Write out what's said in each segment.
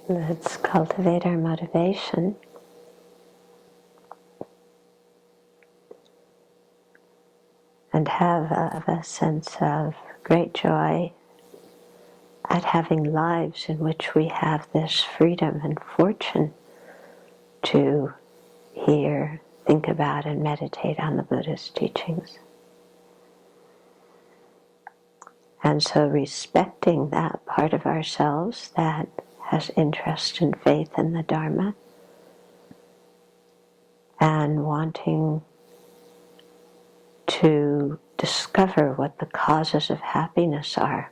Let's cultivate our motivation. And have a sense of great joy at having lives in which we have this freedom and fortune to hear, think about, and meditate on the Buddha's teachings. And so respecting that part of ourselves that has interest and faith in the Dharma, and wanting to discover what the causes of happiness are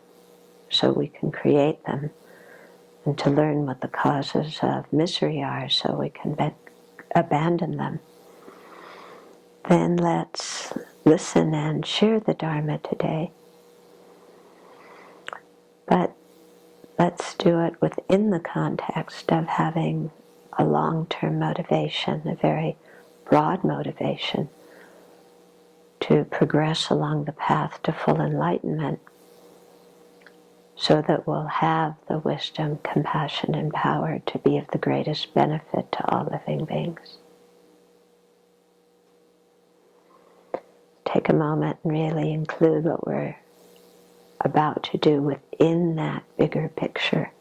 so we can create them, and to learn what the causes of misery are so we can abandon them. Then let's listen and share the Dharma today. But let's do it within the context of having a long-term motivation, a very broad motivation to progress along the path to full enlightenment, so that we'll have the wisdom, compassion, and power to be of the greatest benefit to all living beings. Take a moment and really include what we're about to do within that bigger picture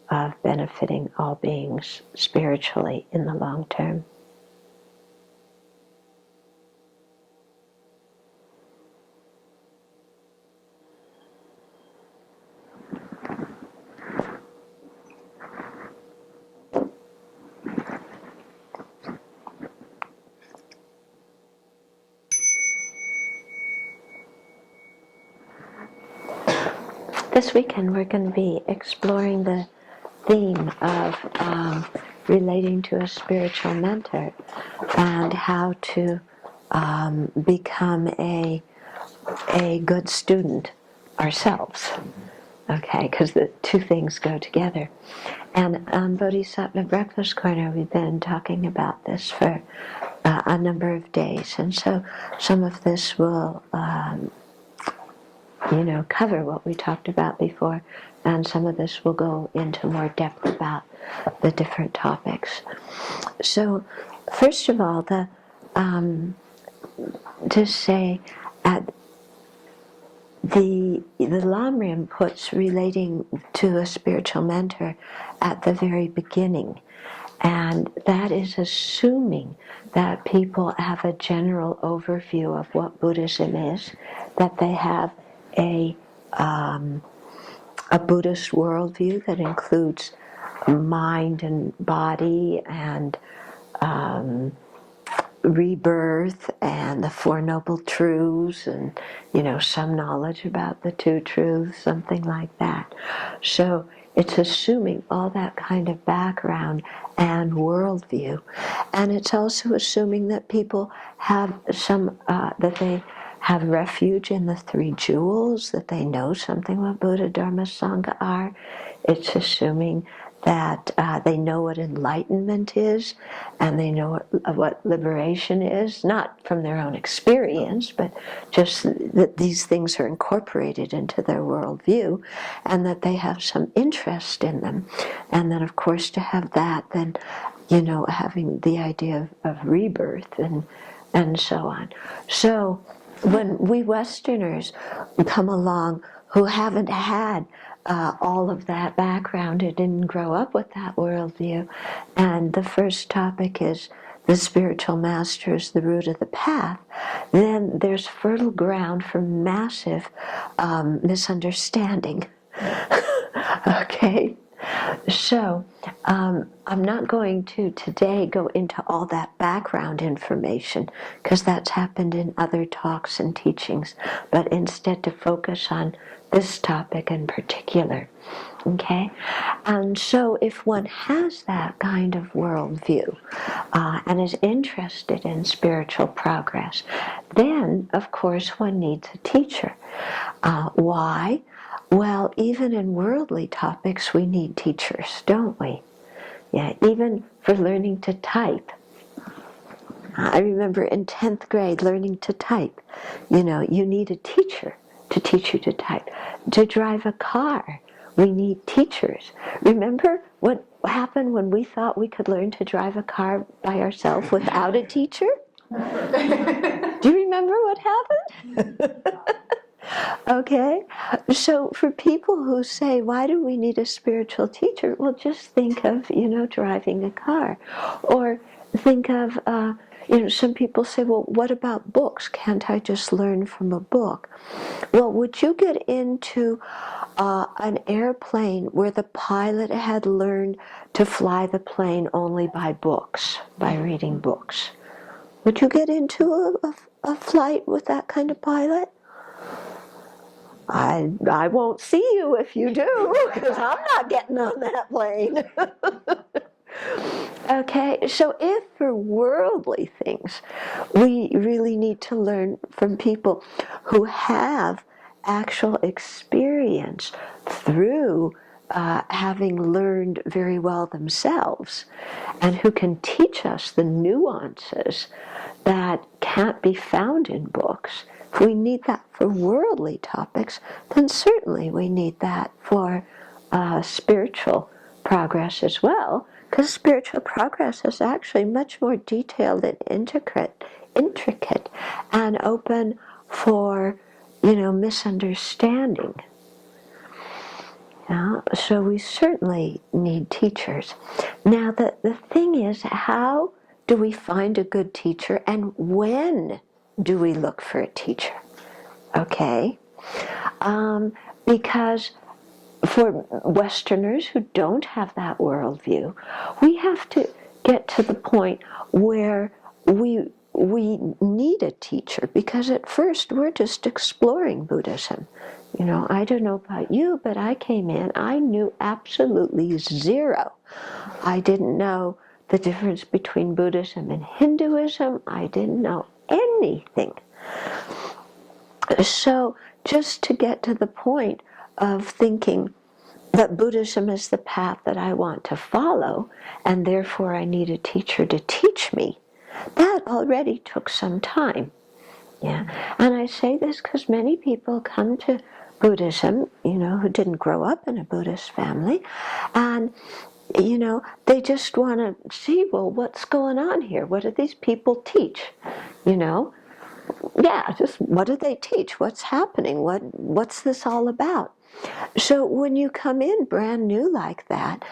of benefiting all beings spiritually in the long term. This weekend we're going to be exploring the theme of relating to a spiritual mentor and how to become a good student ourselves. Okay, because the two things go together. And on Bodhisattva Breakfast Corner we've been talking about this for a number of days, and so some of this will cover what we talked about before, and some of this will go into more depth about the different topics. So, first of all, to say at the Lamrim puts relating to a spiritual mentor at the very beginning, and that is assuming that people have a general overview of what Buddhism is, that they have a Buddhist worldview that includes mind and body and rebirth and the Four Noble Truths and, some knowledge about the two truths, something like that. So it's assuming all that kind of background and worldview. And it's also assuming that people have that they have refuge in the three jewels, that they know something what Buddha, Dharma, Sangha are. It's assuming that they know what enlightenment is, and they know what liberation is, not from their own experience, but just that these things are incorporated into their worldview, and that they have some interest in them. And then, of course, to have that, then, having the idea of rebirth and so on. So, when we Westerners come along who haven't had all of that background, who didn't grow up with that worldview, and the first topic is the spiritual master is the root of the path, then there's fertile ground for massive misunderstanding. Okay? So, I'm not going to today go into all that background information, because that's happened in other talks and teachings, but instead to focus on this topic in particular. Okay? And so if one has that kind of worldview and is interested in spiritual progress, then, of course, one needs a teacher. Why? Well, even in worldly topics, we need teachers, don't we? Yeah, even for learning to type. I remember in 10th grade learning to type. You need a teacher to teach you to type. To drive a car, we need teachers. Remember what happened when we thought we could learn to drive a car by ourselves without a teacher? Do you remember what happened? Okay, so for people who say, why do we need a spiritual teacher? Well, just think of, driving a car. Or think of, some people say, well, what about books? Can't I just learn from a book? Well, would you get into an airplane where the pilot had learned to fly the plane only by books, by reading books? Would you get into a flight with that kind of pilot? I won't see you if you do, because I'm not getting on that plane. Okay, so if for worldly things, we really need to learn from people who have actual experience through having learned very well themselves, and who can teach us the nuances that can't be found in books. If we need that for worldly topics, then certainly we need that for spiritual progress as well, because spiritual progress is actually much more detailed and intricate and open for, misunderstanding. So we certainly need teachers. Now, the thing is, how do we find a good teacher, and when do we look for a teacher? Okay? Because for Westerners who don't have that worldview, we have to get to the point where we need a teacher, because at first we're just exploring Buddhism. I don't know about you, but I came in, I knew absolutely zero. I didn't know the difference between Buddhism and Hinduism. I didn't know anything. So just to get to the point of thinking that Buddhism is the path that I want to follow, and therefore I need a teacher to teach me, that already took some time. Yeah, and I say this because many people come to Buddhism, who didn't grow up in a Buddhist family, and they just want to see, well, what's going on here? What do these people teach? Yeah, just what do they teach? What's happening? What's this all about? So when you come in brand new like that,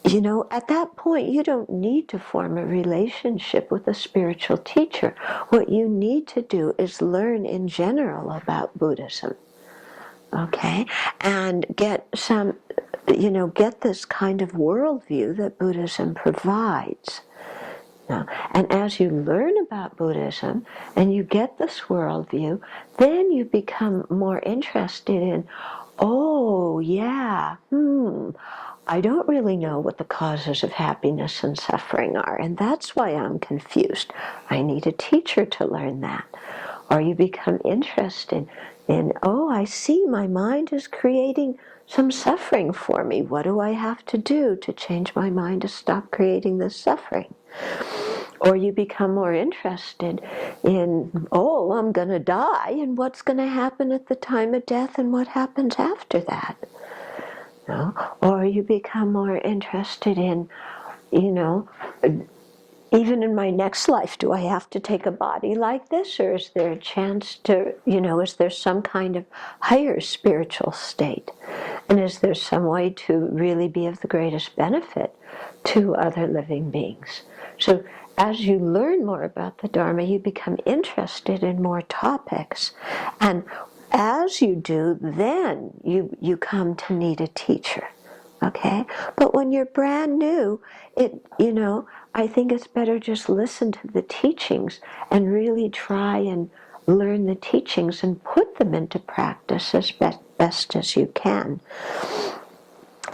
at that point you don't need to form a relationship with a spiritual teacher. What you need to do is learn in general about Buddhism. Okay? And get get this kind of worldview that Buddhism provides. And as you learn about Buddhism and you get this worldview, then you become more interested in, oh, yeah, I don't really know what the causes of happiness and suffering are, and that's why I'm confused. I need a teacher to learn that. Or you become interested in, oh, I see my mind is creating some suffering for me. What do I have to do to change my mind to stop creating this suffering? Or you become more interested in, oh, I'm going to die, and what's going to happen at the time of death, and what happens after that. Or you become more interested in, even in my next life, do I have to take a body like this, or is there a chance to, is there some kind of higher spiritual state? And is there some way to really be of the greatest benefit to other living beings? So as you learn more about the Dharma, you become interested in more topics. And as you do, then you come to need a teacher. Okay? But when you're brand new, I think it's better just listen to the teachings and really try and learn the teachings and put them into practice as best as you can.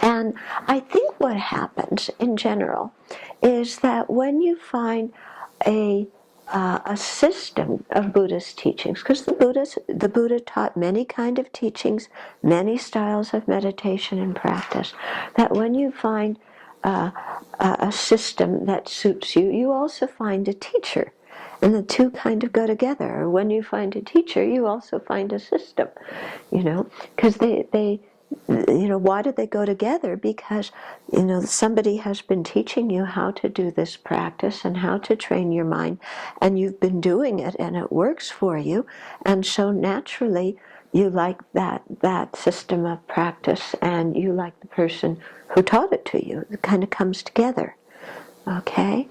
And I think what happens in general is that when you find a system of Buddhist teachings, because the Buddha taught many kind of teachings, many styles of meditation and practice, that when you find a system that suits you, you also find a teacher. And the two kind of go together. Or when you find a teacher, you also find a system, because they why do they go together? Because, somebody has been teaching you how to do this practice and how to train your mind, and you've been doing it and it works for you. And so naturally, you like that system of practice, and you like the person who taught it to you. It kind of comes together. Okay?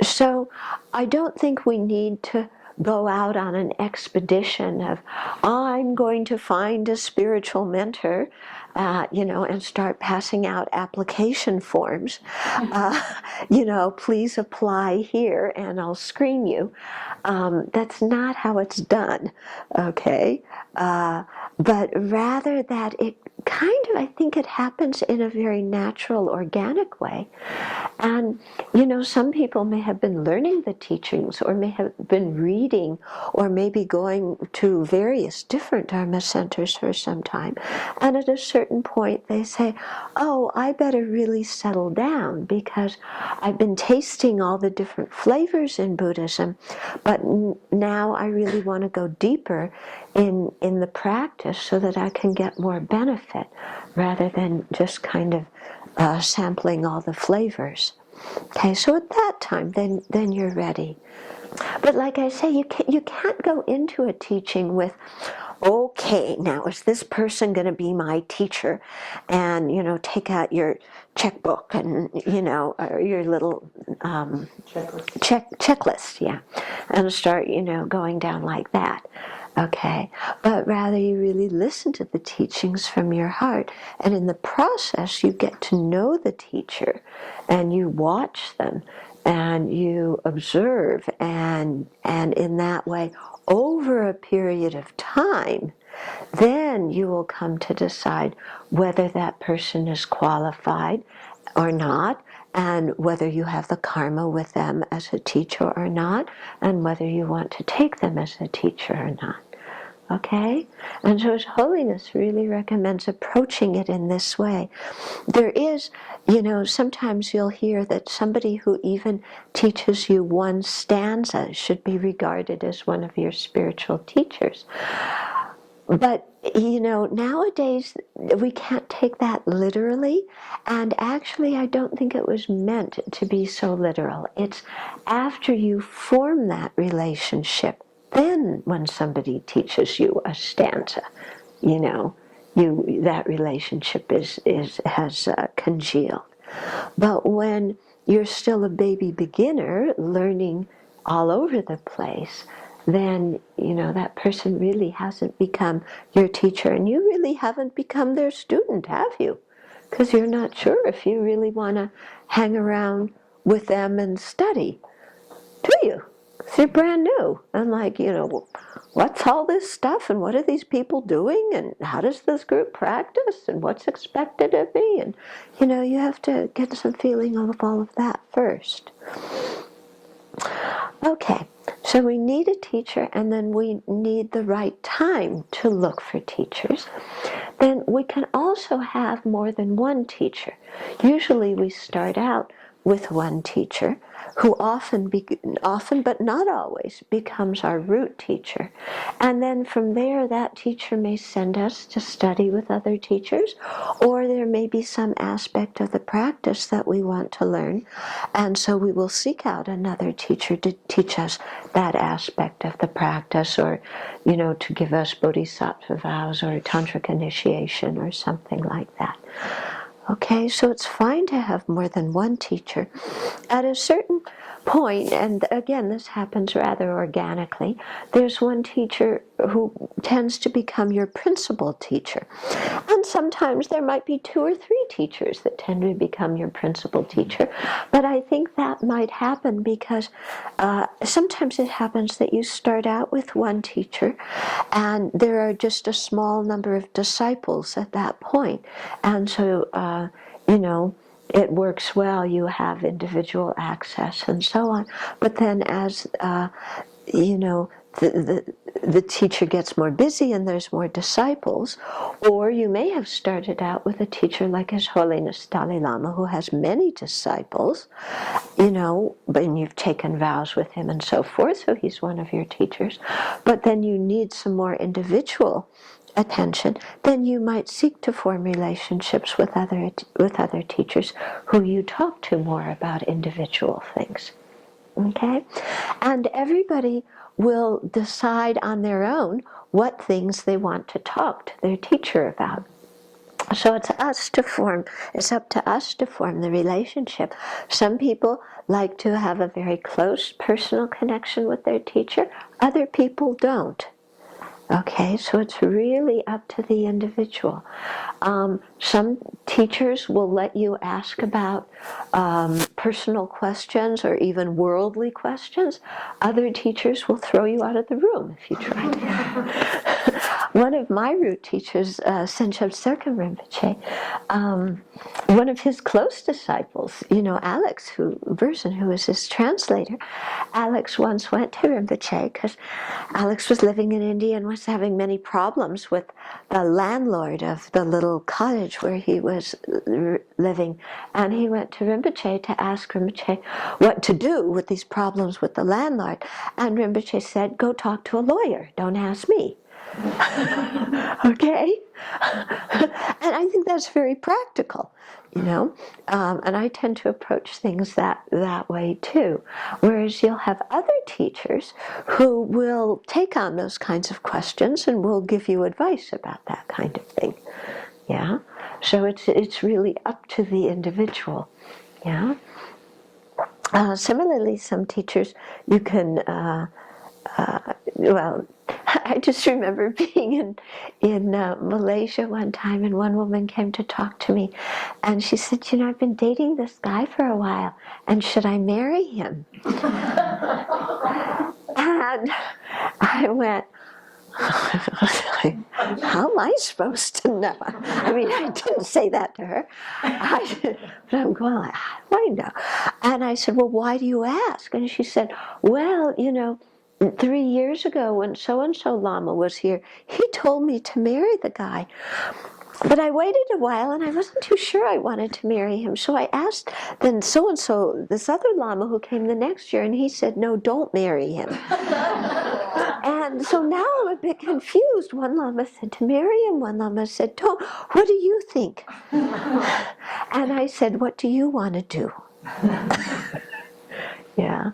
So I don't think we need to go out on an expedition of, I'm going to find a spiritual mentor, and start passing out application forms. Please apply here and I'll screen you. That's not how it's done, okay? But rather that it kind of, I think it happens in a very natural, organic way. And, some people may have been learning the teachings, or may have been reading, or maybe going to various different Dharma centers for some time. And at a certain point they say, oh, I better really settle down because I've been tasting all the different flavors in Buddhism, but now I really want to go deeper in the practice so that I can get more benefit rather than just kind of sampling all the flavors. Okay, so at that time, then you're ready. But like I say, you can't go into a teaching with, okay, now is this person going to be my teacher? And, take out your checkbook and, or your little checklist, yeah, and start, going down like that. Okay, but rather you really listen to the teachings from your heart, and in the process you get to know the teacher, and you watch them, and you observe, and in that way, over a period of time, then you will come to decide whether that person is qualified or not, and whether you have the karma with them as a teacher or not, and whether you want to take them as a teacher or not. Okay? And so His Holiness really recommends approaching it in this way. There is, sometimes you'll hear that somebody who even teaches you one stanza should be regarded as one of your spiritual teachers. But, nowadays we can't take that literally, and actually I don't think it was meant to be so literal. It's after you form that relationship, then when somebody teaches you a stanza, that relationship has congealed. But when you're still a baby beginner learning all over the place, then that person really hasn't become your teacher, and you really haven't become their student, have you? Because you're not sure if you really want to hang around with them and study, do you? Because you're brand new, and what's all this stuff, and what are these people doing, and how does this group practice, and what's expected of me, and you have to get some feeling of all of that first. Okay, so we need a teacher, and then we need the right time to look for teachers. Then we can also have more than one teacher. Usually we start out with one teacher, who often but not always becomes our root teacher, and then from there that teacher may send us to study with other teachers, or there may be some aspect of the practice that we want to learn, and so we will seek out another teacher to teach us that aspect of the practice, or to give us bodhisattva vows or tantric initiation or something like that. Okay, so it's fine to have more than one teacher. At a certain point, and again, this happens rather organically, there's one teacher who tends to become your principal teacher. And sometimes there might be 2 or 3 teachers that tend to become your principal teacher. But I think that might happen because sometimes it happens that you start out with one teacher, and there are just a small number of disciples at that point. And so, it works well, you have individual access and so on. But then as, the teacher gets more busy and there's more disciples, or you may have started out with a teacher like His Holiness Dalai Lama, who has many disciples, and you've taken vows with him and so forth, so he's one of your teachers. But then you need some more individual attention, then you might seek to form relationships with other teachers who you talk to more about individual things. Okay? And everybody will decide on their own what things they want to talk to their teacher about. So it's up to us to form the relationship. Some people like to have a very close personal connection with their teacher. Other people don't. Okay, so it's really up to the individual. Some teachers will let you ask about personal questions or even worldly questions. Other teachers will throw you out of the room if you try to. One of my root teachers, Senchab Serkam Rinpoche, one of his close disciples, Alex Burson, who was his translator, Alex once went to Rinpoche because Alex was living in India and was having many problems with the landlord of the little cottage where he was living. And he went to Rinpoche to ask Rinpoche what to do with these problems with the landlord. And Rinpoche said, go talk to a lawyer, don't ask me. Okay? And I think that's very practical, and I tend to approach things that way too. Whereas you'll have other teachers who will take on those kinds of questions and will give you advice about that kind of thing. Yeah? So it's really up to the individual. Yeah? Similarly, some teachers you can I just remember being in Malaysia one time, and one woman came to talk to me, and she said, I've been dating this guy for a while, and should I marry him? And I went, how am I supposed to know? I mean, I didn't say that to her. But I'm going, how do I know? And I said, well, why do you ask? And she said, well, 3 years ago when so-and-so Lama was here, he told me to marry the guy. But I waited a while and I wasn't too sure I wanted to marry him. So I asked then so-and-so, this other Lama who came the next year, and he said, no, don't marry him. And so now I'm a bit confused. One Lama said to marry him, one Lama said, don't. What do you think? And I said, what do you want to do? Yeah.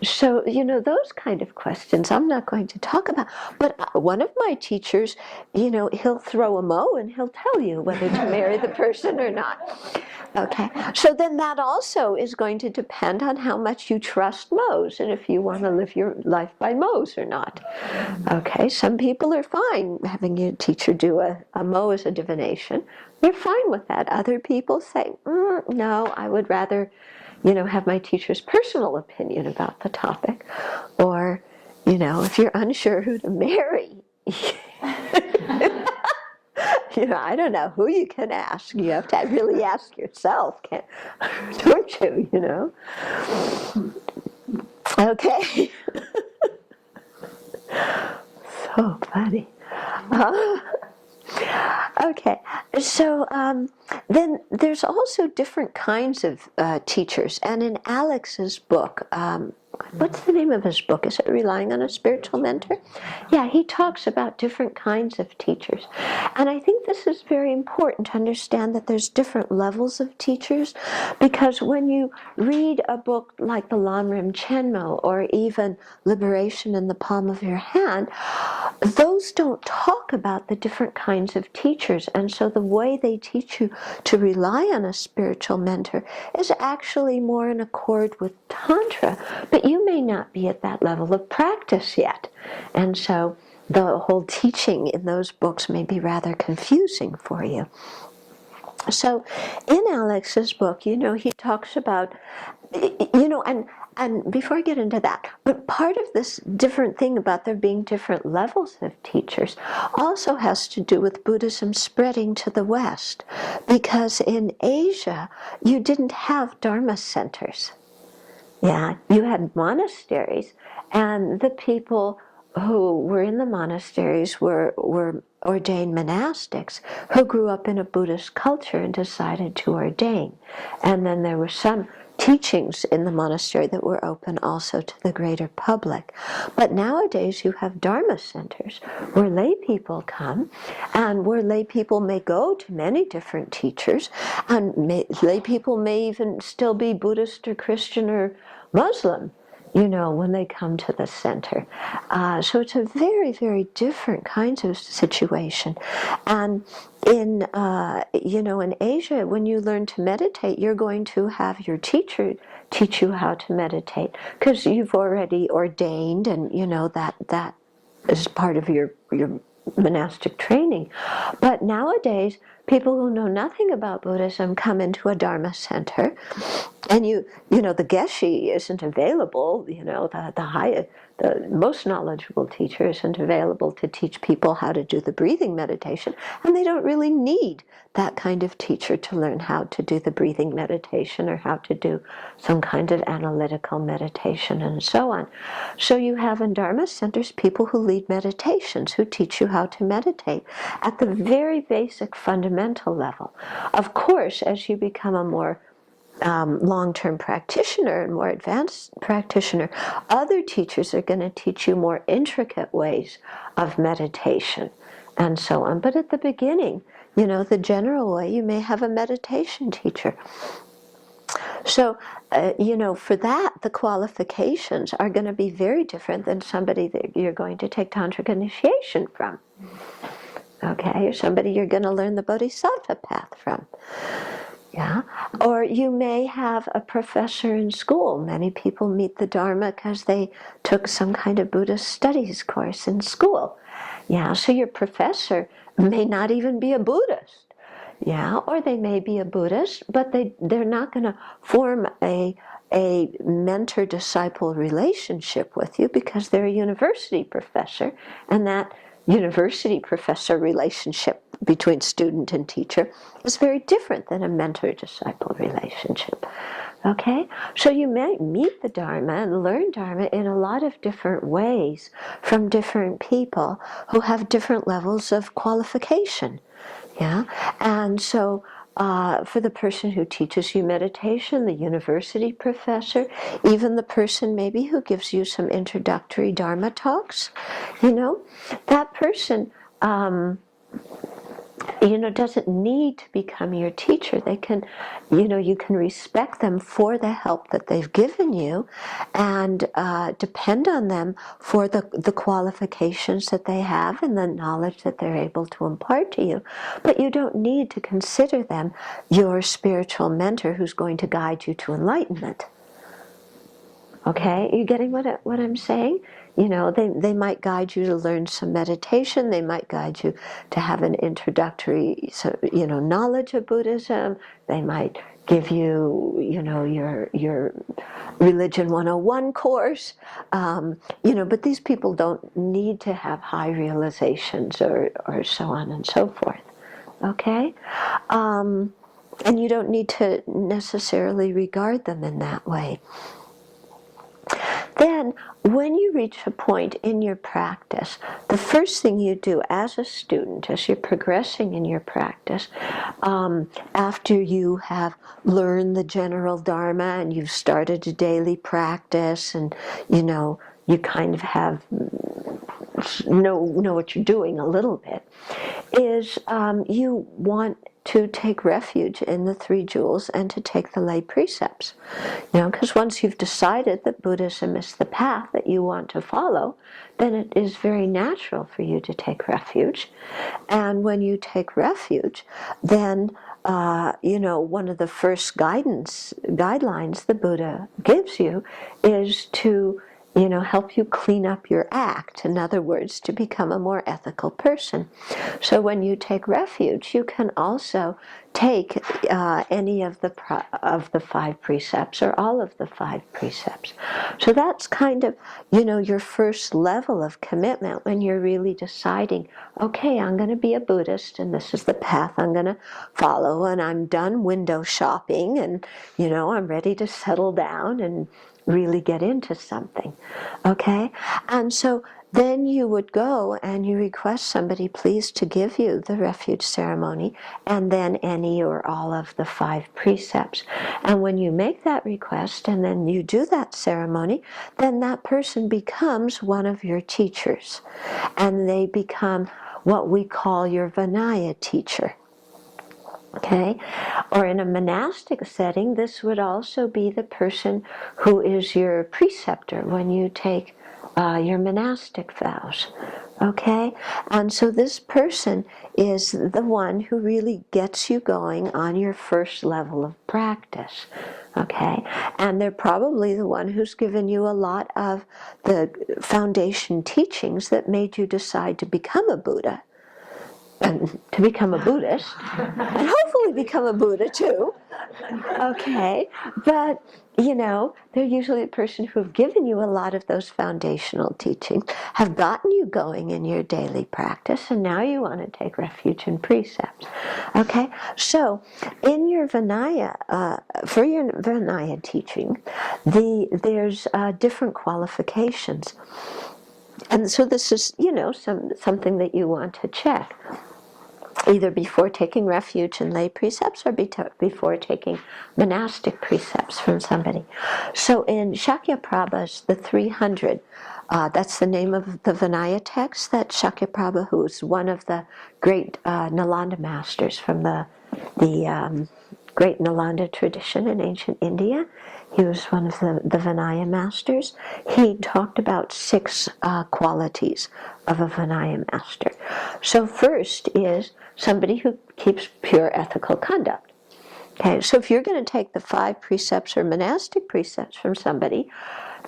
So, those kind of questions I'm not going to talk about. But one of my teachers, he'll throw a mo and he'll tell you whether to marry the person or not. Okay. So then that also is going to depend on how much you trust mo's and if you want to live your life by mo's or not. Okay. Some people are fine having your teacher do a mo as a divination. They're fine with that. Other people say, no, I would rather have my teacher's personal opinion about the topic. Or, if you're unsure who to marry, I don't know who you can ask. You have to really ask yourself, don't you, Okay. So funny. Okay, so then there's also different kinds of teachers, and in Alex's book, what's the name of his book? Is it Relying on a Spiritual Mentor? Yeah, he talks about different kinds of teachers. And I think this is very important to understand that there's different levels of teachers, because when you read a book like the Lamrim Chenmo or even Liberation in the Palm of Your Hand, those don't talk about the different kinds of teachers. And so the way they teach you to rely on a spiritual mentor is actually more in accord with Tantra, but you may not be at that level of practice yet. And so the whole teaching in those books may be rather confusing for you. So in Alex's book, he talks about, and before I get into that, but part of this different thing about there being different levels of teachers also has to do with Buddhism spreading to the West. Because in Asia, you didn't have Dharma centers. Yeah, you had monasteries, and the people who were in the monasteries were ordained monastics who grew up in a Buddhist culture and decided to ordain. And then there were some teachings in the monastery that were open also to the greater public. But nowadays you have Dharma centers where lay people come, and where lay people may go to many different teachers, and lay people may even still be Buddhist or Christian or Muslim, when they come to the center. So it's a very, very different kinds of situation. And in Asia, when you learn to meditate, you're going to have your teacher teach you how to meditate, because you've already ordained, and that is part of your monastic training. But nowadays, people who know nothing about Buddhism come into a Dharma center, and the geshe isn't available. The most knowledgeable teacher isn't available to teach people how to do the breathing meditation, and they don't really need that kind of teacher to learn how to do the breathing meditation or how to do some kind of analytical meditation and so on. So you have in Dharma centers people who lead meditations, who teach you how to meditate at the very basic fundamental level. Of course, as you become a more long-term practitioner and more advanced practitioner, other teachers are going to teach you more intricate ways of meditation and so on. But at the beginning, the general way, you may have a meditation teacher. So, for that, the qualifications are going to be very different than somebody that you're going to take tantric initiation from. Okay, or somebody you're going to learn the bodhisattva path from. Yeah, or you may have a professor in school. Many people meet the Dharma because they took some kind of Buddhist studies course in school. Yeah, so your professor may not even be a Buddhist. Yeah, or they may be a Buddhist, but they're not going to form a mentor-disciple relationship with you because they're a university professor, and that university professor relationship between student and teacher is very different than a mentor-disciple relationship. Okay? So you may meet the Dharma and learn Dharma in a lot of different ways from different people who have different levels of qualification. Yeah? And so for the person who teaches you meditation, the university professor, even the person maybe who gives you some introductory Dharma talks, that person doesn't need to become your teacher. They can, you can respect them for the help that they've given you, and depend on them for the qualifications that they have and the knowledge that they're able to impart to you. But you don't need to consider them your spiritual mentor who's going to guide you to enlightenment. Okay, are you getting what I'm saying? They might guide you to learn some meditation. They might guide you to have an introductory, knowledge of Buddhism. They might give you, your Religion 101 course. But these people don't need to have high realizations or so on and so forth. Okay? And you don't need to necessarily regard them in that way. Then, when you reach a point in your practice, the first thing you do as a student, as you're progressing in your practice, after you have learned the general Dharma and you've started a daily practice, and you kind of have know what you're doing a little bit, is you want to take refuge in the three jewels and to take the lay precepts. Because once you've decided that Buddhism is the path that you want to follow, then it is very natural for you to take refuge. And when you take refuge, then one of the first guidelines the Buddha gives you is to help you clean up your act. In other words, to become a more ethical person. So when you take refuge, you can also take any of the 5 precepts or all of the 5 precepts. So that's kind of, your first level of commitment when you're really deciding, okay, I'm going to be a Buddhist and this is the path I'm going to follow, and I'm done window shopping, and, I'm ready to settle down and really get into something. Okay? And so then you would go and you request somebody please to give you the refuge ceremony and then any or all of the 5 precepts. And when you make that request and then you do that ceremony, then that person becomes one of your teachers. And they become what we call your Vinaya teacher. Okay? Or in a monastic setting, this would also be the person who is your preceptor when you take your monastic vows. Okay? And so this person is the one who really gets you going on your first level of practice. Okay? And they're probably the one who's given you a lot of the foundation teachings that made you decide to become a Buddha. And to become a Buddhist, and hopefully become a Buddha too. Okay, but they're usually the person who've given you a lot of those foundational teachings, have gotten you going in your daily practice, and now you want to take refuge in precepts. Okay, so in your Vinaya, for your Vinaya teaching, there's different qualifications. And so this is, something that you want to check, either before taking refuge in lay precepts or before taking monastic precepts from somebody. So in Shakyaprabha's The 300, that's the name of the Vinaya text that Shakyaprabha, who is one of the great Nalanda masters from the great Nalanda tradition in ancient India. He was one of the Vinaya masters. He talked about 6 qualities of a Vinaya master. So first is somebody who keeps pure ethical conduct. Okay, so if you're going to take the 5 precepts or monastic precepts from somebody,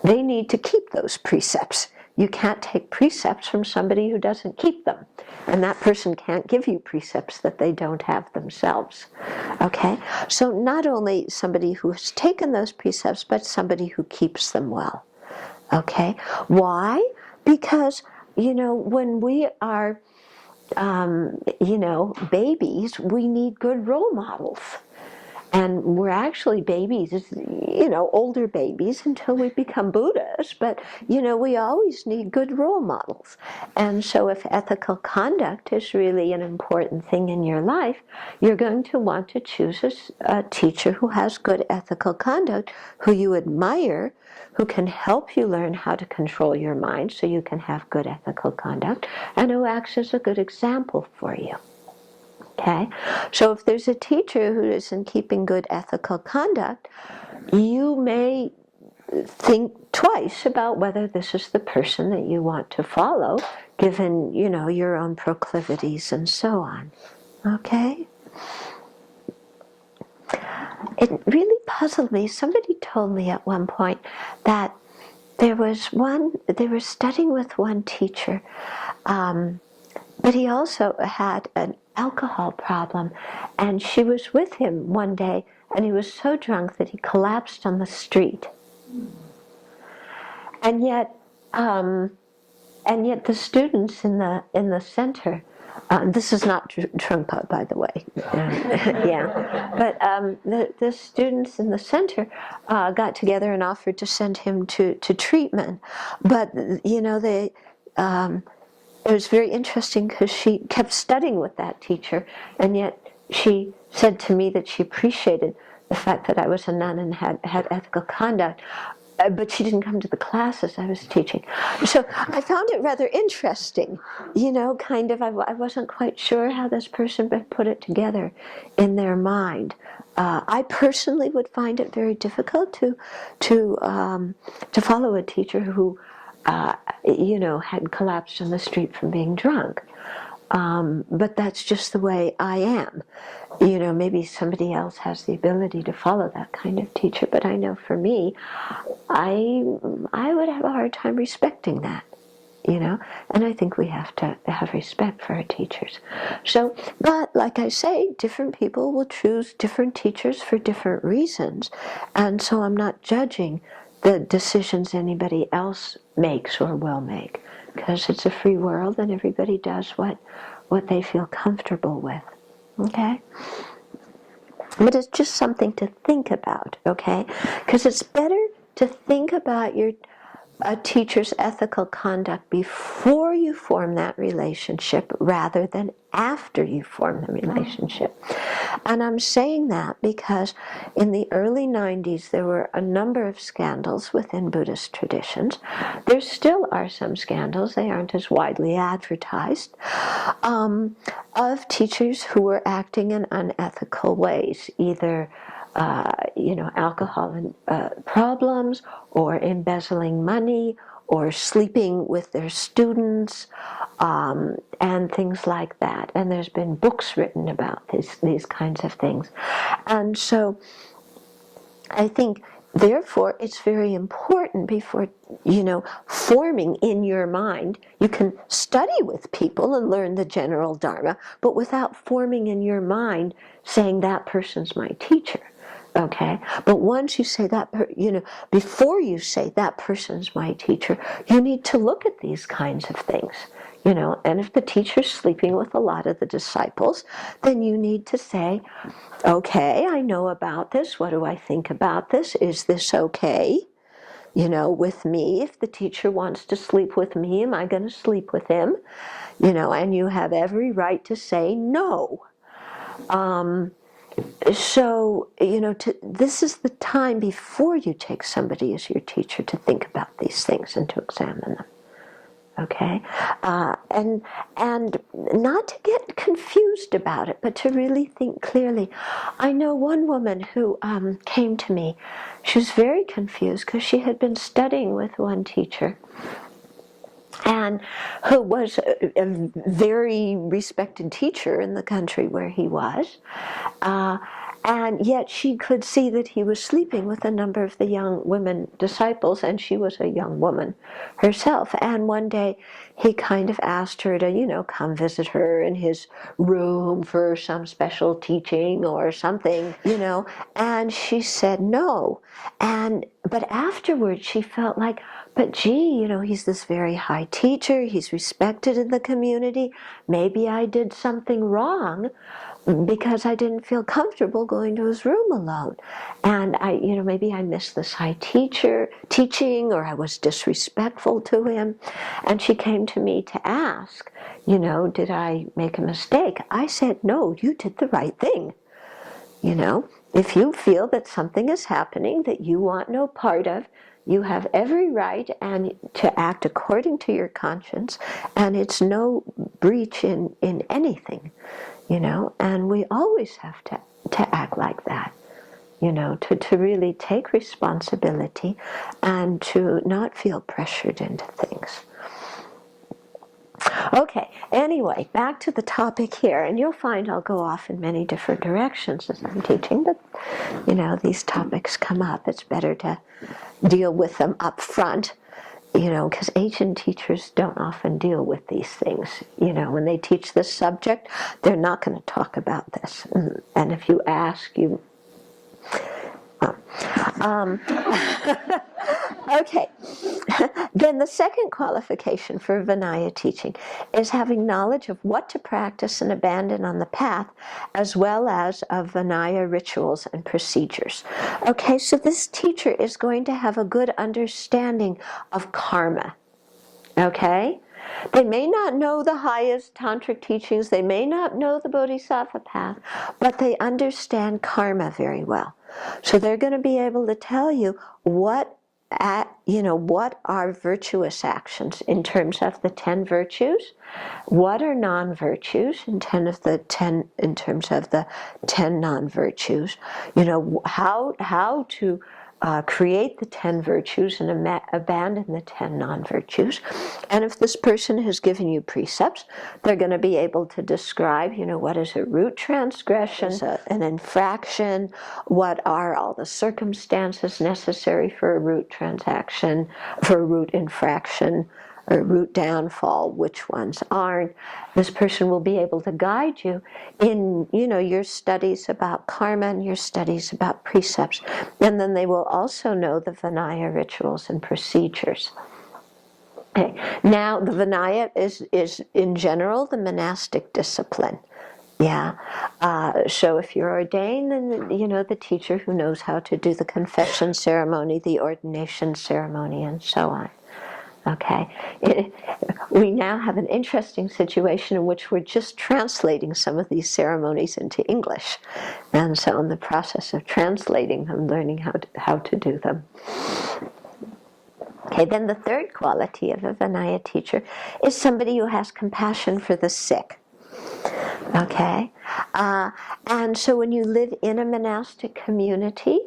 they need to keep those precepts. You can't take precepts from somebody who doesn't keep them. And that person can't give you precepts that they don't have themselves. Okay? So not only somebody who has taken those precepts, but somebody who keeps them well. Okay? Why? Because, when we are, babies, we need good role models. And we're actually babies, older babies until we become Buddhas. But, we always need good role models. And so if ethical conduct is really an important thing in your life, you're going to want to choose a teacher who has good ethical conduct, who you admire, who can help you learn how to control your mind so you can have good ethical conduct, and who acts as a good example for you. Okay, so if there's a teacher who isn't keeping good ethical conduct, you may think twice about whether this is the person that you want to follow, given, your own proclivities and so on. Okay? It really puzzled me. Somebody told me at one point that they were studying with one teacher, but he also had an alcohol problem, and she was with him one day, and he was so drunk that he collapsed on the street. And yet the students in the center, this is not Trungpa, by the way, yeah, but the students in the center got together and offered to send him to treatment, but they. It was very interesting because she kept studying with that teacher, and yet she said to me that she appreciated the fact that I was a nun and had ethical conduct, but she didn't come to the classes I was teaching. So I found it rather interesting, kind of, I wasn't quite sure how this person had put it together in their mind. I personally would find it very difficult to follow a teacher who had collapsed on the street from being drunk. But that's just the way I am. Maybe somebody else has the ability to follow that kind of teacher, but I know for me, I would have a hard time respecting that, and I think we have to have respect for our teachers. So, but like I say, different people will choose different teachers for different reasons, and so I'm not judging the decisions anybody else makes or will make, because it's a free world and everybody does what they feel comfortable with. Okay? But it's just something to think about, okay? Because it's better to think about your a teacher's ethical conduct before you form that relationship rather than after you form the relationship. And I'm saying that because in the early 90s there were a number of scandals within Buddhist traditions. There still are some scandals, they aren't as widely advertised, of teachers who were acting in unethical ways, either alcohol problems, or embezzling money, or sleeping with their students, and things like that. And there's been books written about these kinds of things. And so I think, therefore, it's very important before, forming in your mind. You can study with people and learn the general Dharma, but without forming in your mind saying that person's my teacher. Okay, but once you say that, before you say that person's my teacher, you need to look at these kinds of things. And if the teacher's sleeping with a lot of the disciples, then you need to say, okay, I know about this. What do I think about this? Is this okay? With me, if the teacher wants to sleep with me, am I going to sleep with him? And you have every right to say no. So, this is the time before you take somebody as your teacher to think about these things and to examine them. Okay? And not to get confused about it, but to really think clearly. I know one woman who came to me. She was very confused because she had been studying with one teacher, and who was a very respected teacher in the country where he was. And yet she could see that he was sleeping with a number of the young women disciples, and she was a young woman herself. And one day he kind of asked her to, come visit her in his room for some special teaching or something, and she said no. But afterwards she felt like, but gee, he's this very high teacher, he's respected in the community, maybe I did something wrong because I didn't feel comfortable going to his room alone. And maybe I missed this high teaching, or I was disrespectful to him. And she came to me to ask, did I make a mistake? I said, no, you did the right thing. If you feel that something is happening that you want no part of, you have every right and to act according to your conscience, and it's no breach in anything. And we always have to act like that, to really take responsibility and to not feel pressured into things. Okay, anyway, back to the topic here, and you'll find I'll go off in many different directions as I'm teaching, but, these topics come up. It's better to deal with them up front, because Asian teachers don't often deal with these things. When they teach this subject, they're not going to talk about this. And if you ask, okay. Then the second qualification for Vinaya teaching is having knowledge of what to practice and abandon on the path, as well as of Vinaya rituals and procedures. Okay, so this teacher is going to have a good understanding of karma. Okay? They may not know the highest tantric teachings, they may not know the bodhisattva path, but they understand karma very well. So they're going to be able to tell you what are virtuous actions in terms of the 10 virtues, what are non-virtues in terms of the 10 non-virtues, how to create the 10 virtues and abandon the 10 non-virtues. And if this person has given you precepts, they're going to be able to describe, what is a root transgression, an infraction, what are all the circumstances necessary for a root transaction, for a root infraction, or root downfall, which ones aren't. This person will be able to guide you in, your studies about karma and your studies about precepts. And then they will also know the Vinaya rituals and procedures. Okay. Now, the Vinaya is in general the monastic discipline. Yeah. So if you're ordained, then, the teacher who knows how to do the confession ceremony, the ordination ceremony, and so on. Okay, we now have an interesting situation in which we're just translating some of these ceremonies into English, and so in the process of translating them, learning how to do them. Okay, then the third quality of a Vinaya teacher is somebody who has compassion for the sick. Okay, and so when you live in a monastic community,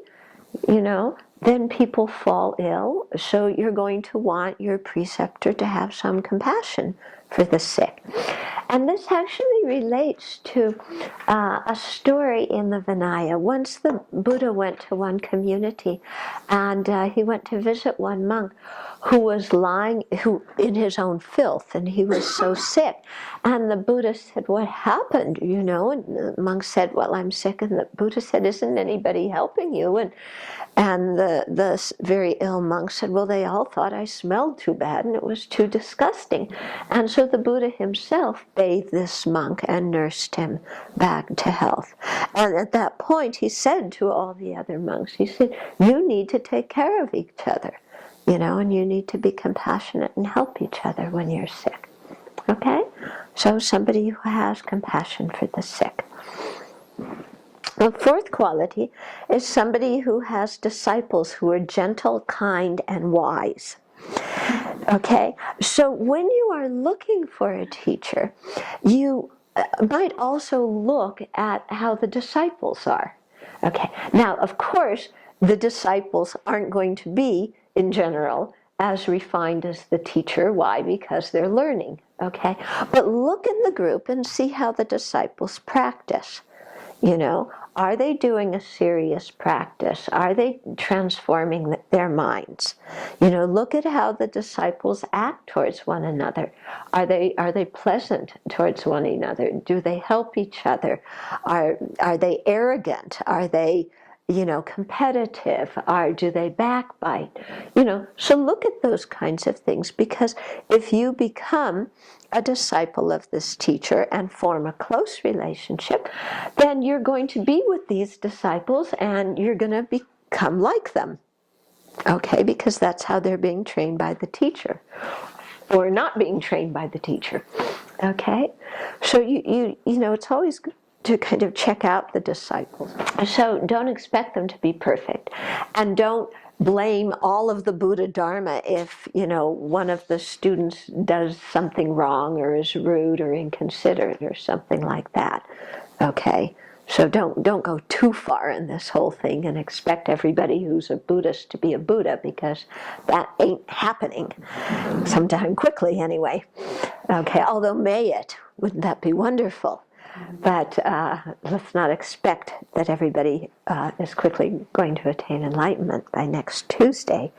then people fall ill, so you're going to want your preceptor to have some compassion for the sick. And this actually relates to a story in the Vinaya. Once the Buddha went to one community, and he went to visit one monk who was lying in his own filth, and he was so sick. And the Buddha said, "What happened?" And the monk said, "Well, I'm sick." And the Buddha said, "Isn't anybody helping you?" And the very ill monk said, "Well, they all thought I smelled too bad and it was too disgusting." And so the Buddha himself bathed this monk and nursed him back to health. And at that point he said to all the other monks, he said, "You need to take care of each other, and you need to be compassionate and help each other when you're sick." Okay? So somebody who has compassion for the sick. The fourth quality is somebody who has disciples who are gentle, kind, and wise. Okay, so when you are looking for a teacher, you might also look at how the disciples are. Okay, now of course the disciples aren't going to be, in general, as refined as the teacher. Why? Because they're learning. Okay, but look in the group and see how the disciples practice. Are they doing a serious practice? Are they transforming their minds? Look at how the disciples act towards one another. Are they pleasant towards one another? Do they help each other? Are they arrogant? Are they competitive? Do they backbite? So look at those kinds of things, because if you become a disciple of this teacher and form a close relationship, then you're going to be with these disciples and you're going to become like them. Okay, because that's how they're being trained by the teacher, or not being trained by the teacher. Okay, so it's always good to kind of check out the disciples. So don't expect them to be perfect, and don't blame all of the Buddha Dharma if one of the students does something wrong or is rude or inconsiderate or something like that. Okay, so don't go too far in this whole thing and expect everybody who's a Buddhist to be a Buddha, because that ain't happening sometime quickly anyway. Okay, although may it, wouldn't that be wonderful? But let's not expect that everybody is quickly going to attain enlightenment by next Tuesday.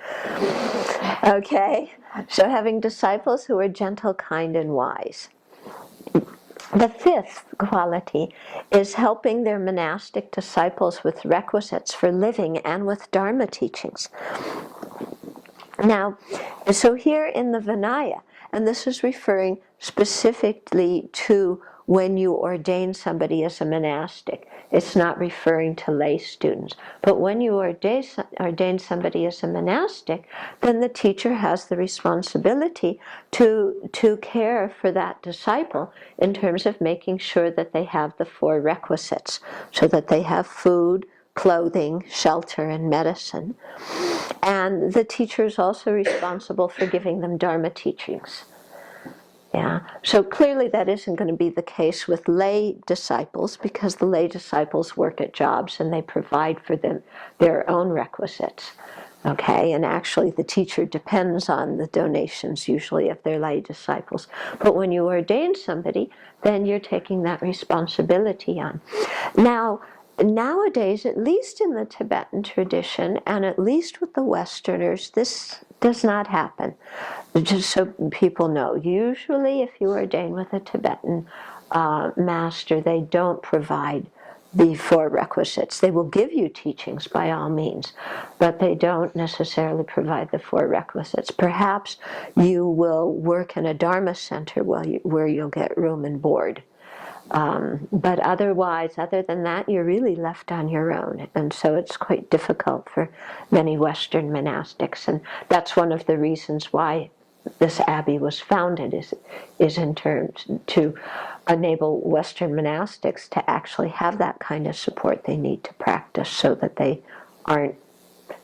Okay, so having disciples who are gentle, kind, and wise. The fifth quality is helping their monastic disciples with requisites for living and with Dharma teachings. Now, so here in the Vinaya, and this is referring specifically to when you ordain somebody as a monastic. It's not referring to lay students. But when you ordain somebody as a monastic, then the teacher has the responsibility to care for that disciple in terms of making sure that they have the four requisites, so that they have food, clothing, shelter, and medicine. And the teacher is also responsible for giving them Dharma teachings. Yeah. So clearly that isn't going to be the case with lay disciples, because the lay disciples work at jobs and they provide for them their own requisites. Okay, and actually the teacher depends on the donations usually of their lay disciples. But when you ordain somebody, then you're taking that responsibility on. Now, nowadays, at least in the Tibetan tradition, and at least with the Westerners, this does not happen. Just so people know, usually if you ordain with a Tibetan master, they don't provide the four requisites. They will give you teachings by all means, but they don't necessarily provide the four requisites. Perhaps you will work in a Dharma center where you'll get room and board. But otherwise, other than that, you're really left on your own. And so it's quite difficult for many Western monastics. And that's one of the reasons why this abbey was founded is in terms to enable Western monastics to actually have that kind of support they need to practice, so that they aren't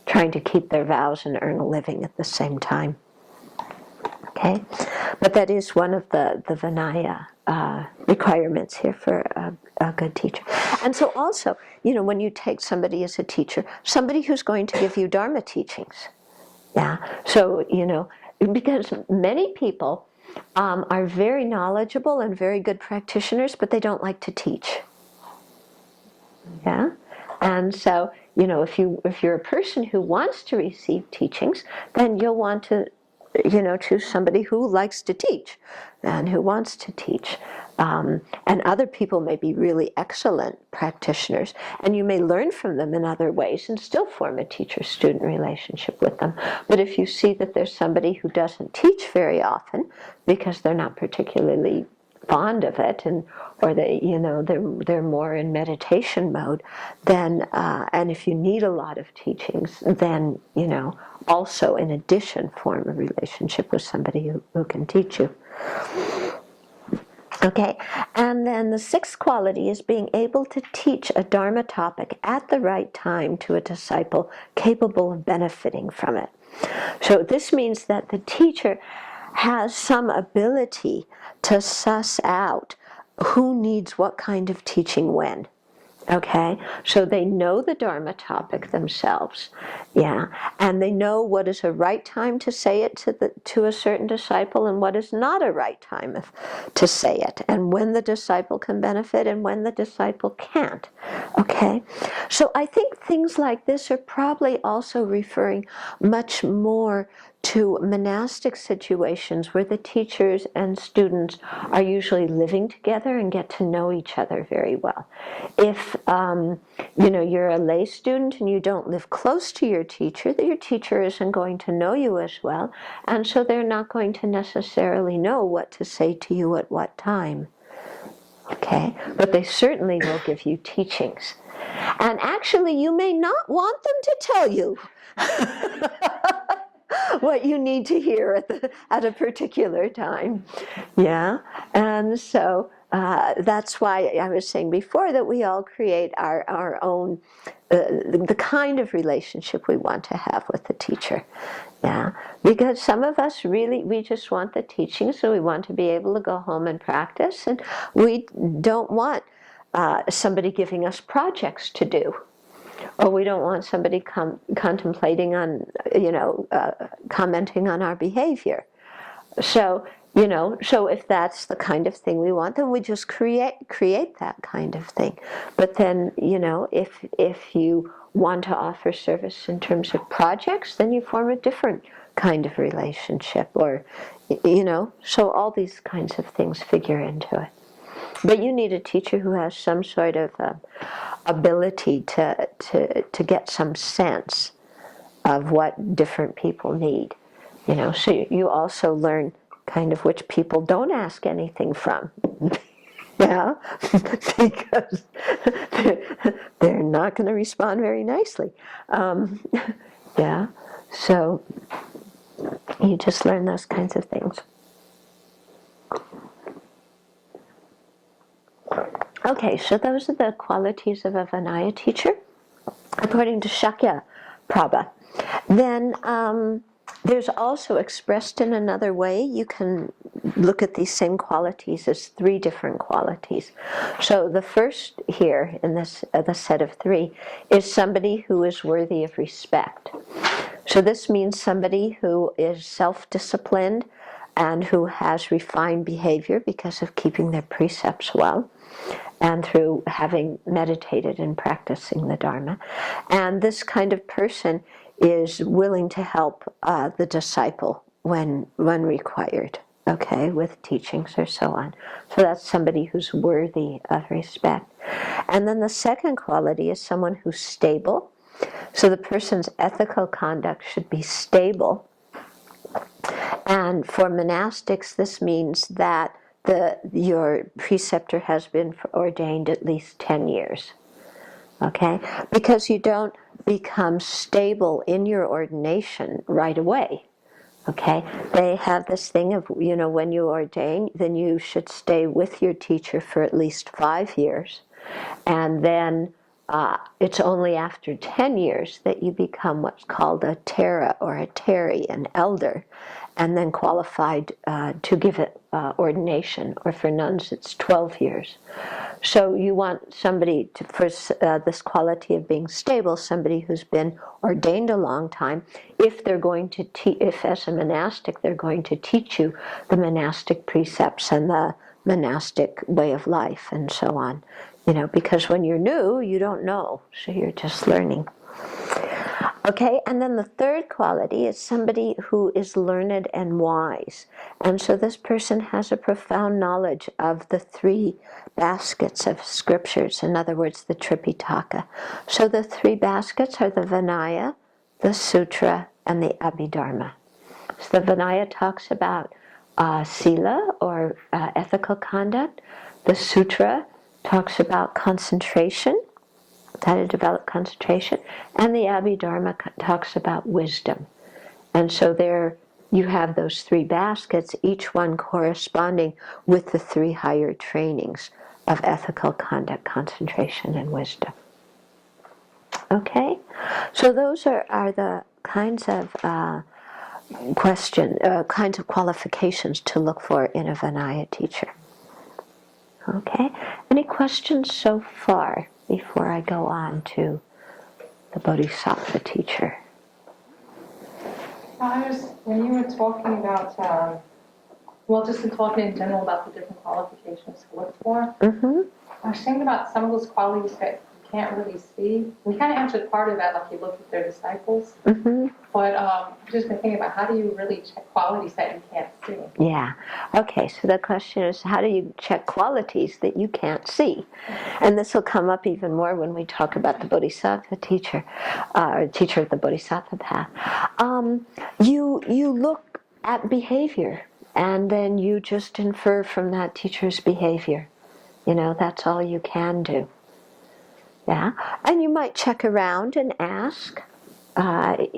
trying to keep their vows and earn a living at the same time. Okay, but that is one of the Vinaya requirements here for a good teacher. And so also, when you take somebody as a teacher, somebody who's going to give you Dharma teachings. Yeah, so, because many people are very knowledgeable and very good practitioners, but they don't like to teach. Yeah, and so, if you're a person who wants to receive teachings, then you'll want to choose somebody who likes to teach and who wants to teach. And other people may be really excellent practitioners, and you may learn from them in other ways and still form a teacher-student relationship with them. But if you see that there's somebody who doesn't teach very often because they're not particularly fond of it, or they're more in meditation mode, then and if you need a lot of teachings, then also in addition form a relationship with somebody who can teach you. Okay, and then the sixth quality is being able to teach a Dharma topic at the right time to a disciple capable of benefiting from it. So this means that the teacher has some ability to suss out who needs what kind of teaching when. Okay, so they know the Dharma topic themselves, yeah, and they know what is a right time to say it to a certain disciple and what is not a right time to say it, and when the disciple can benefit and when the disciple can't. Okay, so I think things like this are probably also referring much more to monastic situations where the teachers and students are usually living together and get to know each other very well. If you're a lay student and you don't live close to your teacher isn't going to know you as well, and so they're not going to necessarily know what to say to you at what time. Okay, but they certainly will give you teachings. And actually, you may not want them to tell you what you need to hear at a particular time. Yeah, and so that's why I was saying before that we all create our own, the kind of relationship we want to have with the teacher. Yeah, because some of us we just want the teaching, so we want to be able to go home and practice, and we don't want somebody giving us projects to do. Or we don't want somebody contemplating on, commenting on our behavior. So, so if that's the kind of thing we want, then we just create that kind of thing. But then, if you want to offer service in terms of projects, then you form a different kind of relationship, or, so all these kinds of things figure into it. But you need a teacher who has some sort of ability to get some sense of what different people need. So you also learn kind of which people don't ask anything from. Yeah, because they're not going to respond very nicely. Yeah, so you just learn those kinds of things. Okay, so those are the qualities of a Vinaya teacher, according to Shakya Prabha. Then there's also expressed in another way. You can look at these same qualities as three different qualities. So the first here in this the set of three is somebody who is worthy of respect. So this means somebody who is self-disciplined and who has refined behavior because of keeping their precepts well, and through having meditated and practicing the Dharma. And this kind of person is willing to help the disciple when required, okay, with teachings or so on. So that's somebody who's worthy of respect. And then the second quality is someone who's stable. So the person's ethical conduct should be stable. And for monastics, this means that your preceptor has been ordained at least 10 years. Okay? Because you don't become stable in your ordination right away. Okay, they have this thing of, when you ordain, then you should stay with your teacher for at least 5 years. And then it's only after 10 years that you become what's called a Tara or a Terry, an elder, and then qualified to give it ordination. Or for nuns, it's 12 years. So you want somebody for this quality of being stable, somebody who's been ordained a long time. If they're going to if as a monastic they're going to teach you the monastic precepts and the monastic way of life and so on, because when you're new, you don't know, so you're just learning. Okay, and then the third quality is somebody who is learned and wise. And so this person has a profound knowledge of the 3 baskets of scriptures, in other words, the Tripitaka. So the 3 baskets are the Vinaya, the Sutra, and the Abhidharma. So the Vinaya talks about sila, or ethical conduct. The Sutra talks about concentration, how to develop concentration, and the Abhidharma talks about wisdom. And so there you have those 3 baskets, each one corresponding with the 3 higher trainings of ethical conduct, concentration, and wisdom. Okay? So those are the kinds of kinds of qualifications to look for in a Vinaya teacher. Okay? Any questions so far before I go on to the Bodhisattva teacher? When you were talking about, just in talking in general about the different qualifications to look for, I was thinking about some of those qualities that you can't really see. We kind of answered part of that, like you look at their disciples. But I've just been thinking about, how do you really check qualities that you can't see? Yeah. Okay, so the question is, how do you check qualities that you can't see? And this will come up even more when we talk about the Bodhisattva teacher, or teacher of the Bodhisattva path. You look at behavior, and then you just infer from that teacher's behavior. That's all you can do. Yeah, and you might check around and ask, and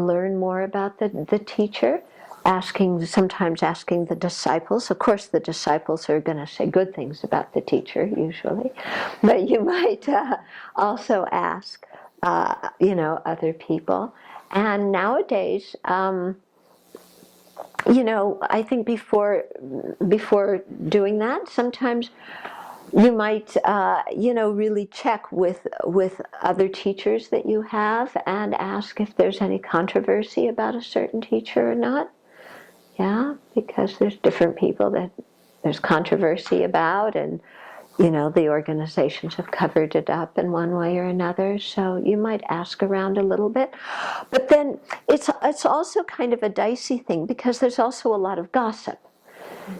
learn more about the teacher. Sometimes asking the disciples. Of course, the disciples are going to say good things about the teacher usually, but you might also ask, other people. And nowadays, I think before doing that, sometimes you might, really check with other teachers that you have and ask if there's any controversy about a certain teacher or not. Yeah, because there's different people that there's controversy about, and the organizations have covered it up in one way or another. So you might ask around a little bit, but then it's also kind of a dicey thing, because there's also a lot of gossip.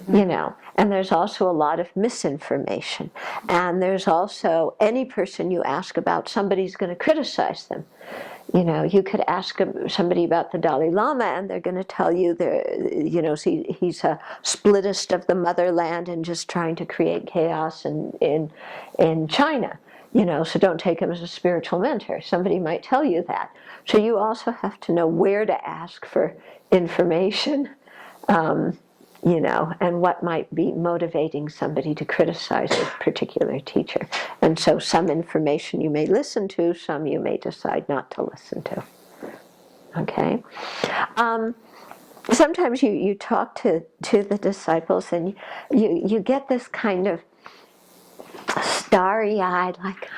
And there's also a lot of misinformation. And there's also, any person you ask about, somebody's going to criticize them. You could ask somebody about the Dalai Lama, and they're going to tell you, he's a splittist of the motherland and just trying to create chaos in China. So don't take him as a spiritual mentor. Somebody might tell you that. So you also have to know where to ask for information. And what might be motivating somebody to criticize a particular teacher. And so some information you may listen to, some you may decide not to listen to. Okay? Sometimes you talk to the disciples, and you get this kind of starry-eyed, like,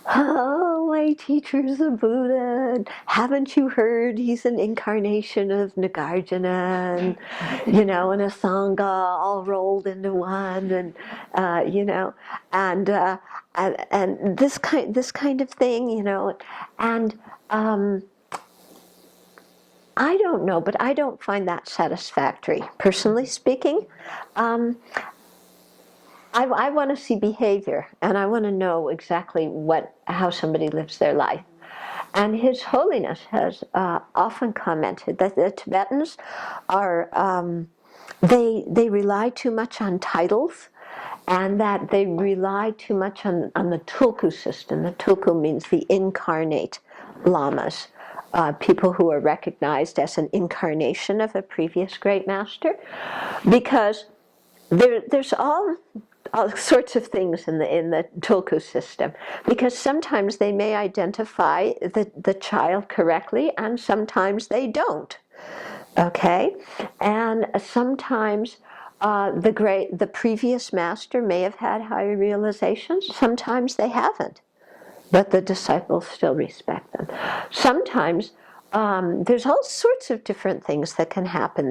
oh, my teacher's a Buddha, and haven't you heard he's an incarnation of Nagarjuna, and, and a Sangha all rolled into one, and, and this kind of thing, and I don't know, but I don't find that satisfactory, personally speaking. I want to see behavior, and I want to know exactly how somebody lives their life. And His Holiness has often commented that the Tibetans are, they rely too much on titles, and that they rely too much on the tulku system. The tulku means the incarnate lamas. people who are recognized as an incarnation of a previous great master, because there's all sorts of things in the tulku system, because sometimes they may identify the child correctly and sometimes they don't. Okay, and sometimes the previous master may have had higher realizations. Sometimes they haven't, but the disciples still respect them. Sometimes there's all sorts of different things that can happen.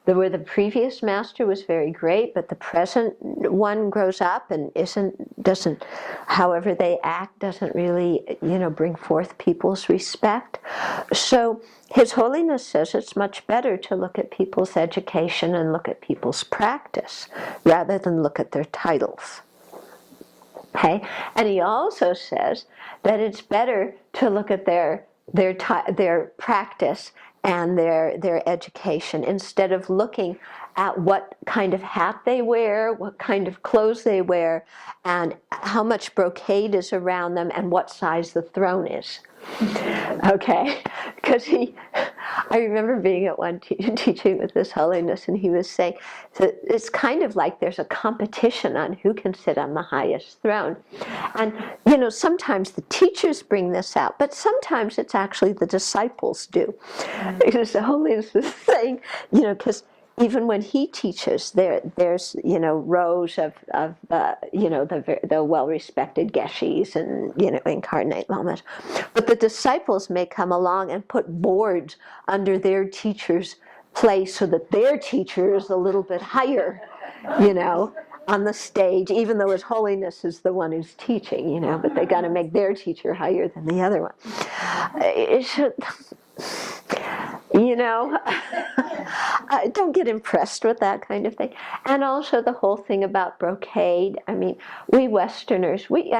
Where the previous master was very great, but the present one grows up and doesn't, however they act, doesn't really, bring forth people's respect. So His Holiness says it's much better to look at people's education and look at people's practice rather than look at their titles. Okay, and he also says that it's better to look at their practice and their education instead of looking at what kind of hat they wear, what kind of clothes they wear, and how much brocade is around them and what size the throne is. Okay, because I remember being at one teaching with His Holiness, and he was saying that it's kind of like there's a competition on who can sit on the highest throne. And, sometimes the teachers bring this out, but sometimes it's actually the disciples do. Because the Holiness was saying, because even when he teaches, there's rows of the well-respected geshis and incarnate lamas, but the disciples may come along and put boards under their teacher's place so that their teacher is a little bit higher, on the stage, even though His Holiness is the one who's teaching, but they got to make their teacher higher than the other one. Don't get impressed with that kind of thing. And also the whole thing about brocade. I mean, we Westerners, we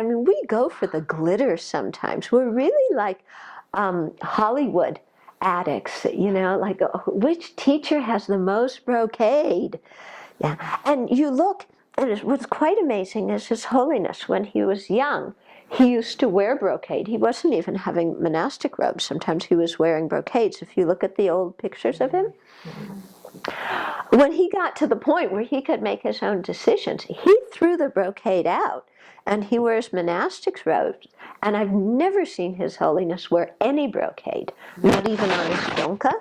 go for the glitter sometimes. We're really like Hollywood addicts, like which teacher has the most brocade? Yeah, and you look, and what's quite amazing is His Holiness, when he was young, he used to wear brocade. He wasn't even having monastic robes. Sometimes he was wearing brocades. If you look at the old pictures of him, when he got to the point where he could make his own decisions, he threw the brocade out and he wears monastic robes. And I've never seen His Holiness wear any brocade, not even on his donka,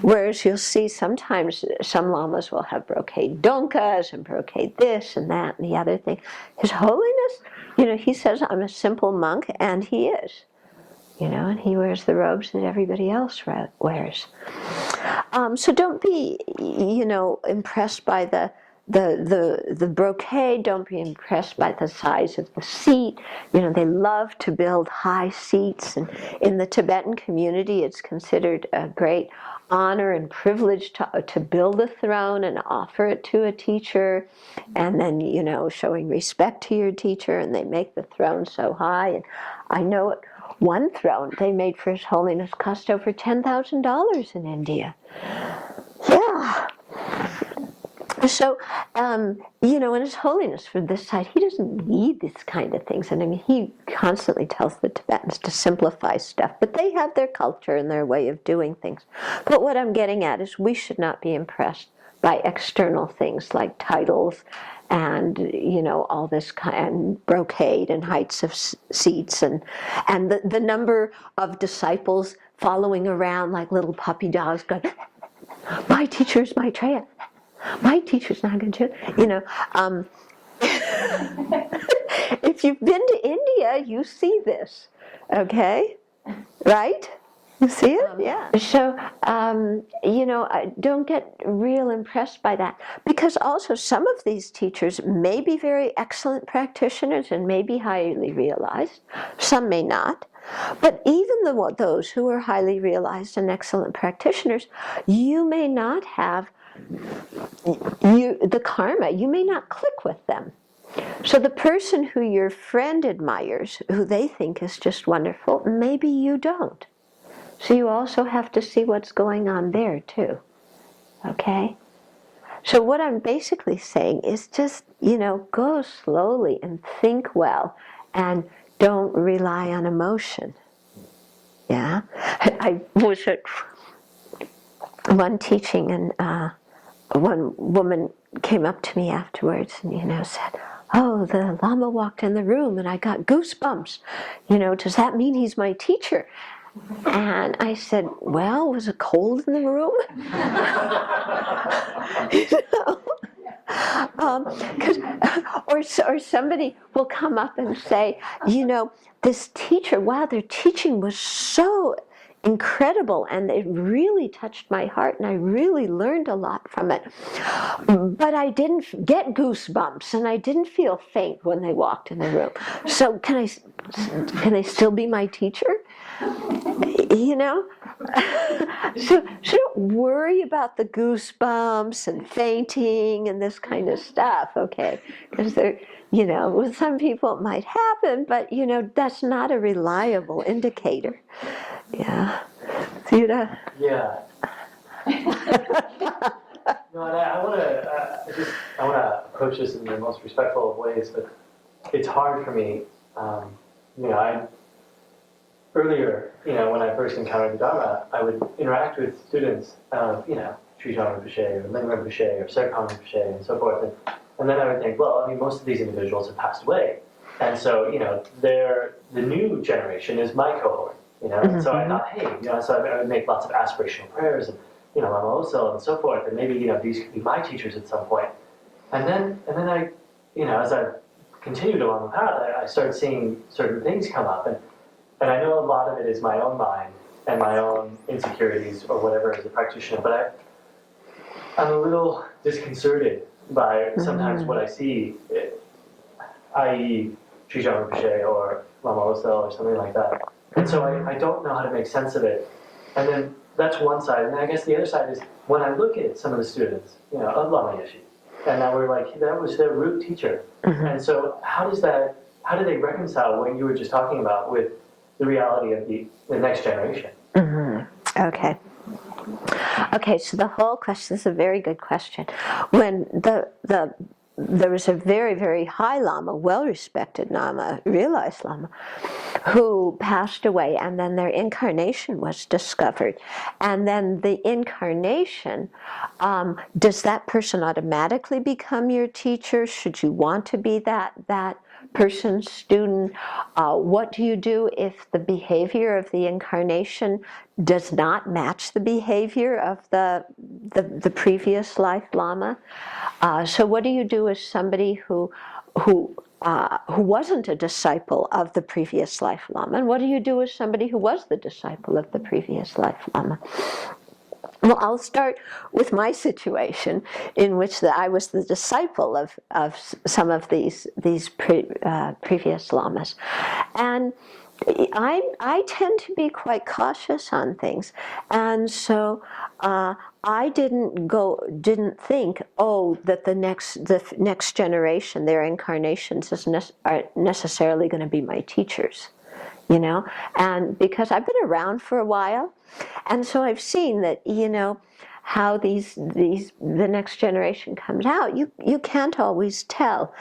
Whereas you'll see sometimes some lamas will have brocade donkas and brocade this and that and the other thing. His Holiness, he says, I'm a simple monk, and he is. And he wears the robes that everybody else wears. So don't be, impressed by the brocade. Don't be impressed by the size of the seat. They love to build high seats, and in the Tibetan community, it's considered a great honor and privilege to build a throne and offer it to a teacher, and then showing respect to your teacher, and they make the throne so high. And I know one throne they made for His Holiness cost over $10,000 in India. Yeah. So, and His Holiness for this side, he doesn't need these kind of things. And he constantly tells the Tibetans to simplify stuff, but they have their culture and their way of doing things. But what I'm getting at is we should not be impressed by external things like titles and, all this kind, brocade and heights of seats and the number of disciples following around like little puppy dogs going, my teacher's Maitreya. My teacher's not going to, if you've been to India, you see this, okay? Right? You see it? Yeah. So, don't get real impressed by that. Because also some of these teachers may be very excellent practitioners and may be highly realized. Some may not. But even those who are highly realized and excellent practitioners, you may not have the karma, you may not click with them. So the person who your friend admires, who they think is just wonderful, maybe you don't. So you also have to see what's going on there too. Okay? So what I'm basically saying is just, go slowly and think well and don't rely on emotion. Yeah. I was at one teaching, and one woman came up to me afterwards and, said, "Oh, the Lama walked in the room and I got goosebumps. Does that mean he's my teacher?" And I said, "Well, was it cold in the room?" Or somebody will come up and say, "This teacher, wow, their teaching was so incredible, and it really touched my heart, and I really learned a lot from it. But I didn't get goosebumps, and I didn't feel faint when they walked in the room. So can they still be my teacher?" So don't worry about the goosebumps and fainting and this kind of stuff, okay? Because with some people it might happen, but that's not a reliable indicator. Yeah. Theodore? Yeah. No, and I want to approach this in the most respectful of ways, but it's hard for me. Earlier, when I first encountered the Dharma, I would interact with students of, Srijong Rinpoche or Ling Rinpoche or Serkong Rinpoche and so forth, and then I would think, well, most of these individuals have passed away, and so, the new generation is my cohort, and so I thought, hey, so I would make lots of aspirational prayers and, Lama Osel and so forth, and maybe, these could be my teachers at some point, and then I, as I continued along the path, I started seeing certain things come up, and I know a lot of it is my own mind and my own insecurities or whatever as a practitioner, but I'm a little disconcerted by sometimes what I see, i.e. Srijong Rinpoche or Lama Osel or something like that. And so I don't know how to make sense of it. And then that's one side. And I guess the other side is when I look at some of the students, of Lama Yeshe, and that were like, that was their root teacher. And so how do they reconcile what you were just talking about with the reality of the next generation? Okay. Okay, so the whole question is a very good question. When there was a very, very high Lama, well-respected Lama, realized Lama, who passed away, and then their incarnation was discovered. And then the incarnation, does that person automatically become your teacher? Should you want to be that person's student? What do you do if the behavior of the incarnation does not match the behavior of the previous life Lama? So what do you do as somebody who wasn't a disciple of the previous life Lama? And what do you do as somebody who was the disciple of the previous life Lama? Well, I'll start with my situation, in which I was the disciple of some of these previous lamas, and I tend to be quite cautious on things, and so I didn't think, that the next generation, their incarnations, are necessarily going to be my teachers. And because I've been around for a while, and so I've seen that, how the next generation comes out, you can't always tell.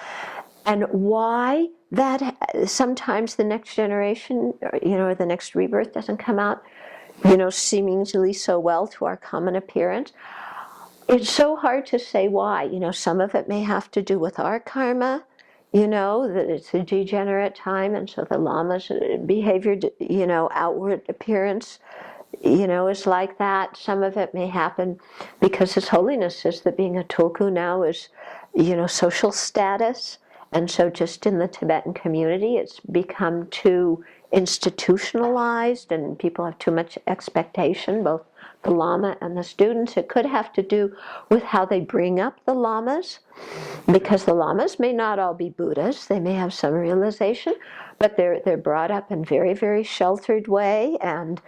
And why that sometimes the next generation, or the next rebirth doesn't come out, seemingly so well to our common appearance. It's so hard to say why. Some of it may have to do with our karma, that it's a degenerate time, and so the Lama's behavior, outward appearance, is like that. Some of it may happen because His Holiness says that being a tulku now is, social status, and so just in the Tibetan community, it's become too institutionalized, and people have too much expectation, both the Lama and the students. It could have to do with how they bring up the Lamas, because the Lamas may not all be Buddhas. They may have some realization, but they're brought up in very, very sheltered way, and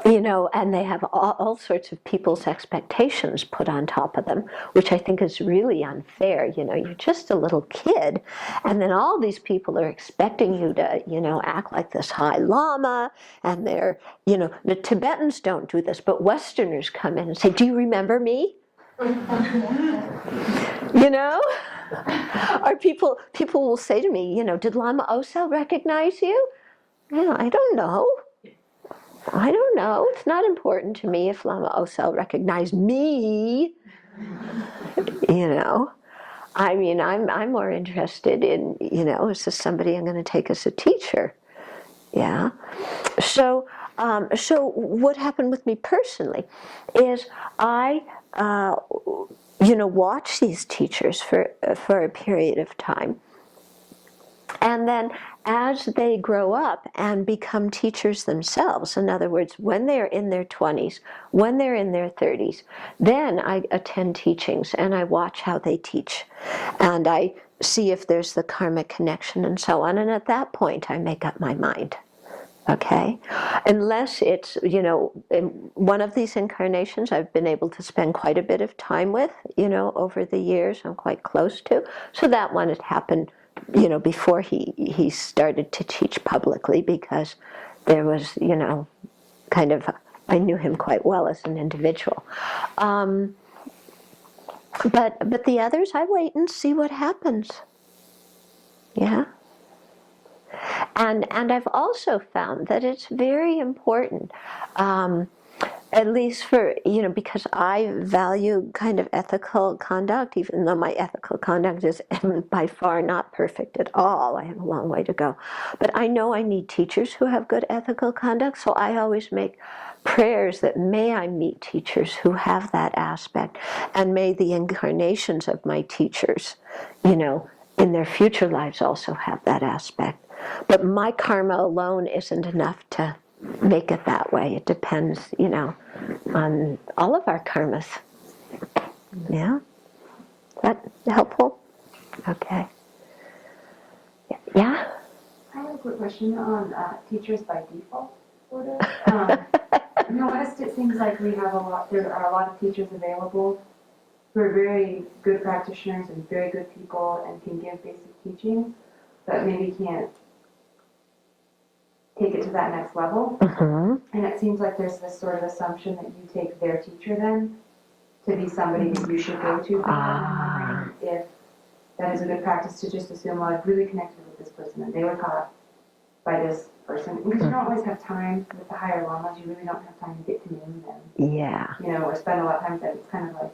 and they have all sorts of people's expectations put on top of them, which I think is really unfair. You're just a little kid, and then all these people are expecting you to, act like this high Lama, and they're, the Tibetans don't do this, but Westerners come in and say, "Do you remember me?" Or people will say to me, "Did Lama Osel recognize you?" I don't know. I don't know. It's not important to me if Lama Osel recognized me. You know, I mean, I'm more interested in, is this somebody I'm going to take as a teacher? Yeah. So, so what happened with me personally is I, watch these teachers for a period of time. And then as they grow up and become teachers themselves, in other words, when they're in their 20s, when they're in their 30s, then I attend teachings and I watch how they teach. And I see if there's the karmic connection and so on. And at that point, I make up my mind. Okay? Unless it's, in one of these incarnations I've been able to spend quite a bit of time with, over the years, I'm quite close to. So that one had happened, before he started to teach publicly, because there was, kind of, I knew him quite well as an individual. But the others, I wait and see what happens. Yeah? And I've also found that it's very important, at least for, because I value kind of ethical conduct, even though my ethical conduct is by far not perfect at all. I have a long way to go. But I know I need teachers who have good ethical conduct, so I always make prayers that may I meet teachers who have that aspect, and may the incarnations of my teachers, in their future lives also have that aspect. But my karma alone isn't enough to make it that way. It depends, on all of our karmas. Yeah? Is that helpful? Okay. Yeah? I have a quick question on teachers by default, sort of. In the West, it seems like there are a lot of teachers available who are very good practitioners and very good people and can give basic teaching, but maybe can't take it to that next level. Mm-hmm. And it seems like there's this sort of assumption that you take their teacher then to be somebody that you should go to for that. And I'm wondering if that is a good practice to just assume, well, I've really connected with this person and they were taught by this person. Because you don't always have time with the higher lamas. You really don't have time to get to know them. Yeah. Or spend a lot of time with them. It's kind of like,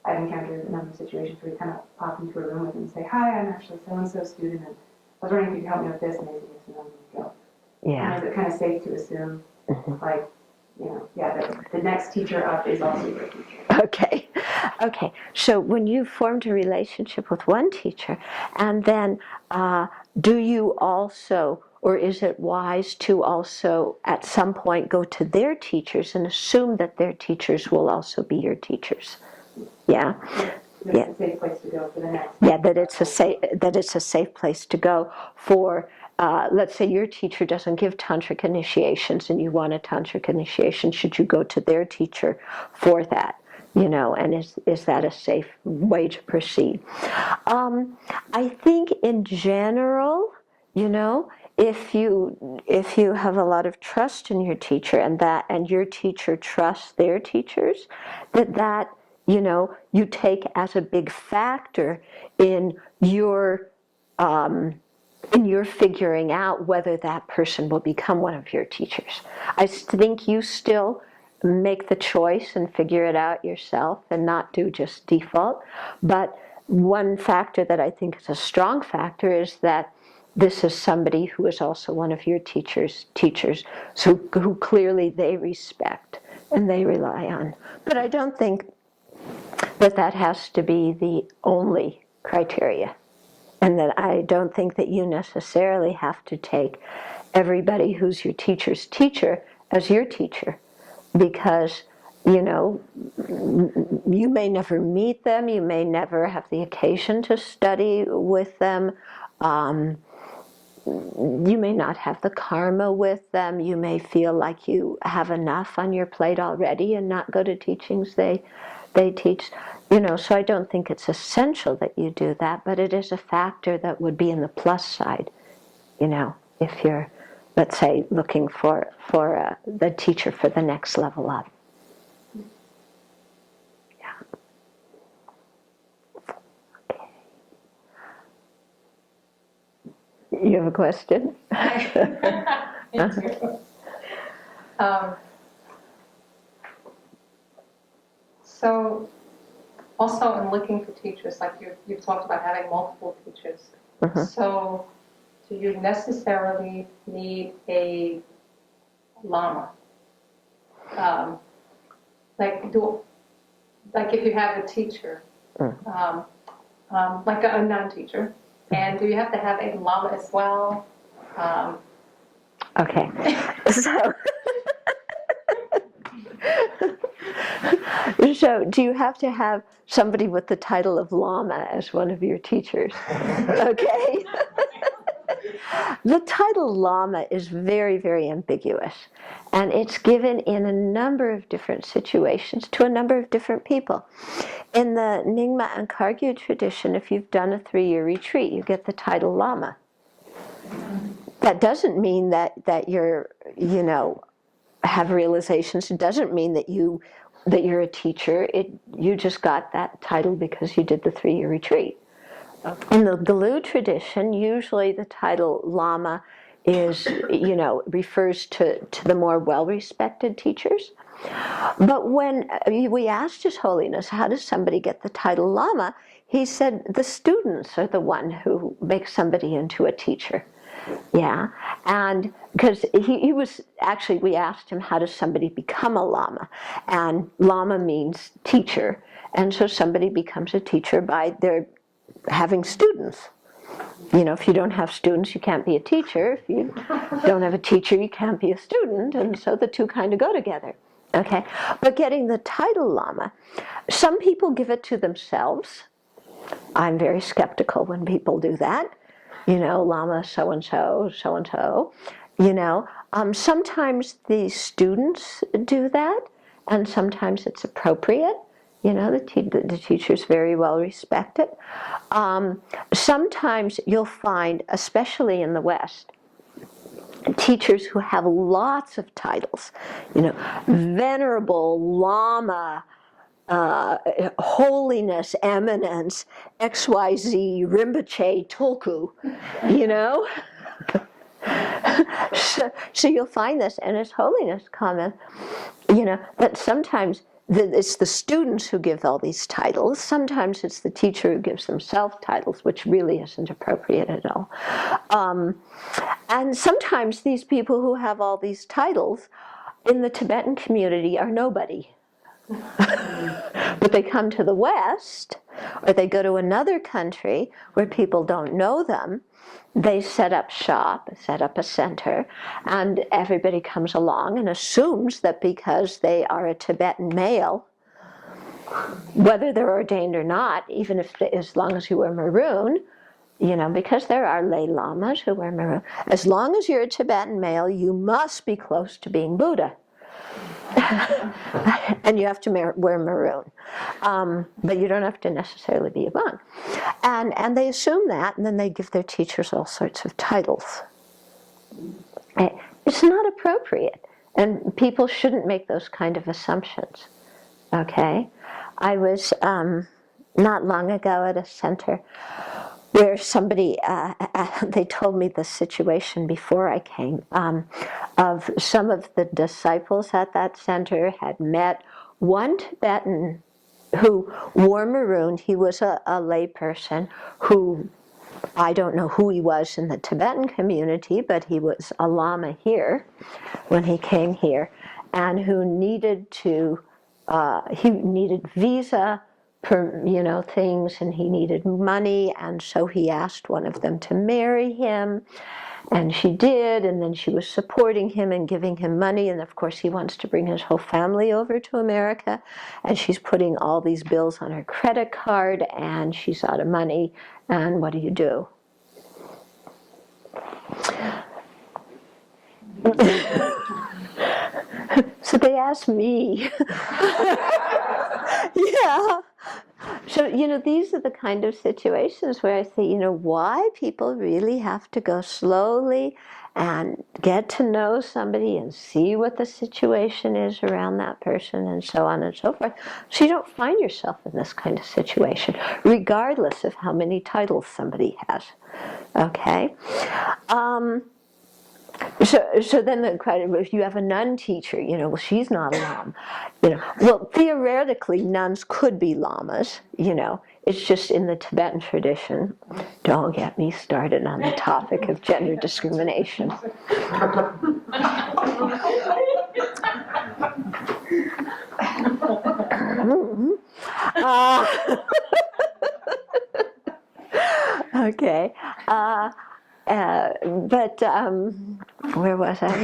I've encountered a number of situations where you kind of pop into a room with them and say, hi, I'm actually so-and-so student, and I was wondering if you could help me with this, and they say yes, and then you go. Yeah. And is it kind of safe to assume, like, the next teacher up is also your teacher? Okay. So when you've formed a relationship with one teacher, and then do you also, or is it wise to also at some point go to their teachers and assume that their teachers will also be your teachers? Yeah. It's a safe place to go for the next. Yeah, that it's a safe place to go for. Let's say your teacher doesn't give tantric initiations, and you want a tantric initiation. Should you go to their teacher for that? And is that a safe way to proceed? I think in general, if you have a lot of trust in your teacher, and your teacher trusts their teachers, that you take as a big factor in your figuring out whether that person will become one of your teachers. I think you still make the choice and figure it out yourself and not do just default. But one factor that I think is a strong factor is that this is somebody who is also one of your teachers, so who clearly they respect and they rely on. But I don't think that has to be the only criteria. And that I don't think that you necessarily have to take everybody who's your teacher's teacher as your teacher, because you may never meet them, you may never have the occasion to study with them, you may not have the karma with them, you may feel like you have enough on your plate already and not go to teachings they teach. So I don't think it's essential that you do that, but it is a factor that would be in the plus side, if you're, let's say, looking for the teacher for the next level up. Yeah. Okay. You have a question? So also in looking for teachers, like you've talked about having multiple teachers. Mhm. So do you necessarily need a Lama? Like if you have a teacher, like a non-teacher, and do you have to have a Lama as well? Okay, so so do you have to have somebody with the title of Lama as one of your teachers? Okay. The title Lama is very, very ambiguous, and it's given in a number of different situations to a number of different people. In the Nyingma and Kagyu tradition, if you've done a 3-year retreat, you get the title Lama. That doesn't mean that you're, have realizations. It doesn't mean that you're a teacher. You just got that title because you did the 3-year retreat. In the Galu tradition, usually the title Lama is, refers to the more well-respected teachers. But when we asked His Holiness, how does somebody get the title Lama? He said the students are the one who makes somebody into a teacher. Yeah, and because he was actually, we asked him, how does somebody become a Lama? And Lama means teacher, and so somebody becomes a teacher by their having students. If you don't have students, you can't be a teacher. If you don't have a teacher, you can't be a student, and so the two kind of go together. Okay, but getting the title Lama, some people give it to themselves. I'm very skeptical when people do that. Lama so-and-so, so-and-so. Sometimes the students do that, and sometimes it's appropriate. The teacher's very well respected. Sometimes you'll find, especially in the West, teachers who have lots of titles. Venerable, Lama, Holiness, Eminence, XYZ, Rinpoche, Tulku, So you'll find this, and His Holiness comment, that sometimes it's the students who give all these titles. Sometimes it's the teacher who gives themselves titles, which really isn't appropriate at all. And sometimes these people who have all these titles in the Tibetan community are nobody. But they come to the West, or they go to another country where people don't know them. They set up shop, set up a center, and everybody comes along and assumes that because they are a Tibetan male, whether they're ordained or not, even as long as you wear maroon, because there are lay lamas who wear maroon, as long as you're a Tibetan male, you must be close to being Buddha. And you have to wear maroon, but you don't have to necessarily be a monk. And they assume that, and then they give their teachers all sorts of titles. It's not appropriate, and people shouldn't make those kind of assumptions. Okay, I was not long ago at a center where somebody, they told me the situation before I came, of some of the disciples at that center had met one Tibetan who wore maroon. He was a lay person who, I don't know who he was in the Tibetan community, but he was a Lama here when he came here, and who needed he needed visa, things, and he needed money, and so he asked one of them to marry him, and she did, and then she was supporting him and giving him money, and of course he wants to bring his whole family over to America, and she's putting all these bills on her credit card, and she's out of money, and what do you do? So they asked me. Yeah. So, these are the kind of situations where I say, why people really have to go slowly and get to know somebody and see what the situation is around that person and so on and so forth. So you don't find yourself in this kind of situation, regardless of how many titles somebody has. Okay? So then the question, if you have a nun teacher, well, she's not a lama. Well, theoretically, nuns could be lamas, It's just in the Tibetan tradition. Don't get me started on the topic of gender discrimination. Okay. But where was I?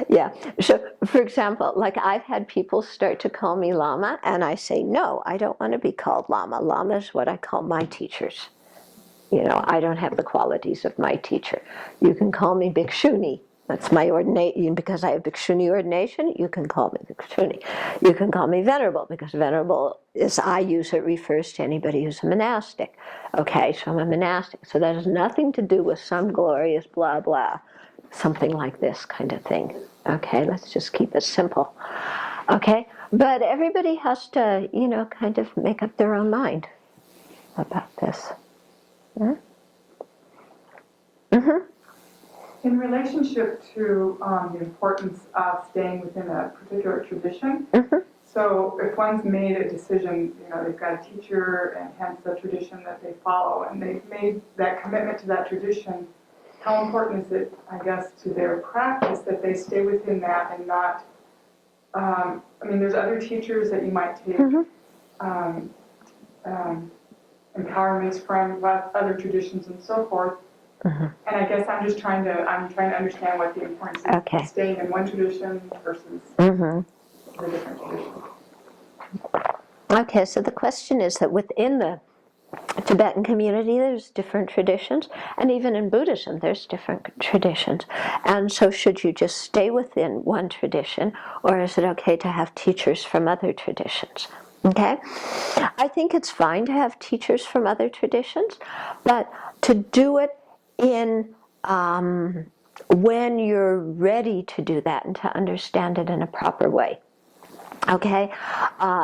Yeah. So, for example, like I've had people start to call me Lama, and I say, no, I don't want to be called Lama. Lama is what I call my teachers. I don't have the qualities of my teacher. You can call me Bhikshuni. That's my ordination. Because I have Bhikshuni ordination, you can call me Bhikshuni. You can call me Venerable, because Venerable, as I use it, refers to anybody who's a monastic. Okay, so I'm a monastic. So that has nothing to do with some glorious blah, blah. Something like this kind of thing. Okay, let's just keep it simple. Okay, but everybody has to, kind of make up their own mind about this. Yeah? Mm-hmm. In relationship to the importance of staying within a particular tradition, so if one's made a decision, they've got a teacher and hence the tradition that they follow, and they've made that commitment to that tradition, how important is it, I guess, to their practice that they stay within that and not, there's other teachers that you might take empowerments from other traditions and so forth. And I guess I'm trying to understand what the importance is of staying in one tradition versus the different traditions. Okay, so the question is that within the Tibetan community, there's different traditions, and even in Buddhism, there's different traditions. And so should you just stay within one tradition, or is it okay to have teachers from other traditions? Okay? I think it's fine to have teachers from other traditions, but to do it in when you're ready to do that and to understand it in a proper way. Okay?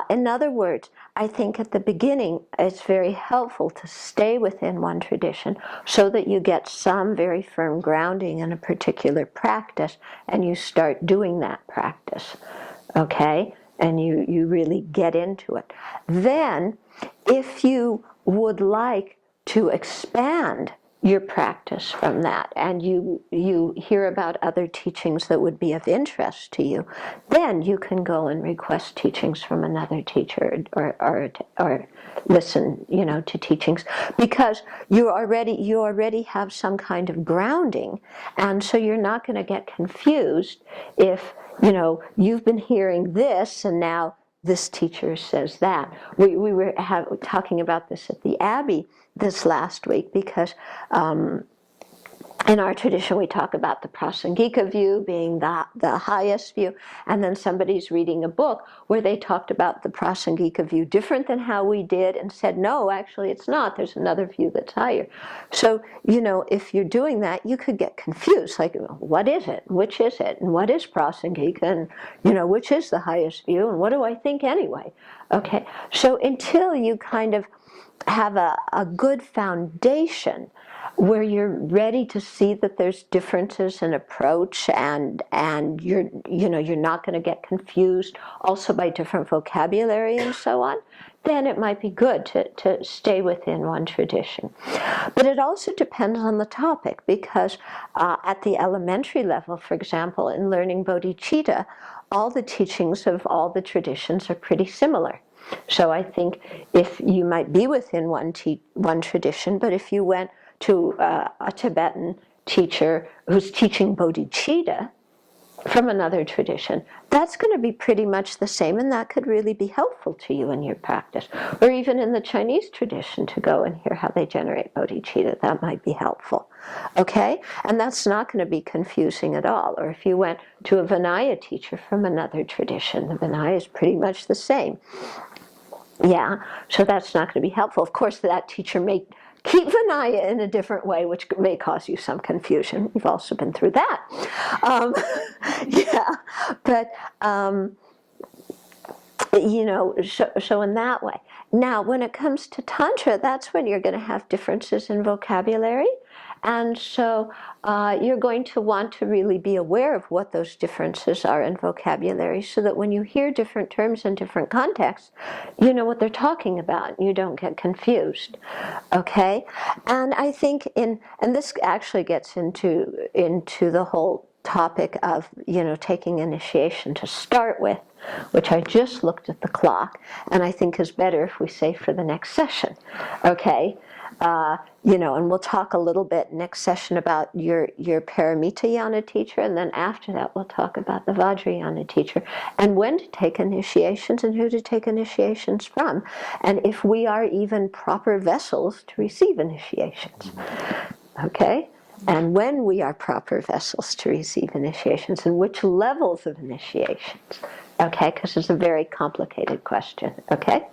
In other words, I think at the beginning it's very helpful to stay within one tradition so that you get some very firm grounding in a particular practice and you start doing that practice. Okay? And you really get into it. Then, if you would like to expand your practice from that, and you hear about other teachings that would be of interest to you, then you can go and request teachings from another teacher or listen, to teachings, because you already have some kind of grounding, and so you're not going to get confused if you've been hearing this and now this teacher says that. We were talking about this at the Abbey this last week because in our tradition we talk about the prasangika view being the highest view, and then somebody's reading a book where they talked about the prasangika view different than how we did and said, no, actually it's not, there's another view that's higher. So, if you're doing that, you could get confused, like, what is it? Which is it? And what is prasangika? And, which is the highest view? And what do I think anyway? Okay, so until you kind of have a good foundation where you're ready to see that there's differences in approach and you're not going to get confused also by different vocabulary and so on, then it might be good to stay within one tradition. But it also depends on the topic, because at the elementary level, for example, in learning bodhicitta, all the teachings of all the traditions are pretty similar. So I think if you might be within one tradition, but if you went to a Tibetan teacher who's teaching bodhicitta from another tradition, that's going to be pretty much the same, and that could really be helpful to you in your practice. Or even in the Chinese tradition, to go and hear how they generate bodhicitta, that might be helpful. Okay? And that's not going to be confusing at all. Or if you went to a Vinaya teacher from another tradition, the Vinaya is pretty much the same. Yeah, so that's not going to be helpful. Of course, that teacher may keep Vinaya in a different way, which may cause you some confusion. We've also been through that. so in that way. Now, when it comes to Tantra, that's when you're going to have differences in vocabulary. And so you're going to want to really be aware of what those differences are in vocabulary so that when you hear different terms in different contexts, you know what they're talking about. You don't get confused. Okay? And I think and this actually gets into the whole topic of, taking initiation to start with, which I just looked at the clock, and I think is better if we say for the next session. Okay? And we'll talk a little bit next session about your Paramita Yana teacher, and then after that we'll talk about the Vajrayana teacher, and when to take initiations and who to take initiations from, and if we are even proper vessels to receive initiations. Okay? And when we are proper vessels to receive initiations, and which levels of initiations. Okay? Because it's a very complicated question. Okay?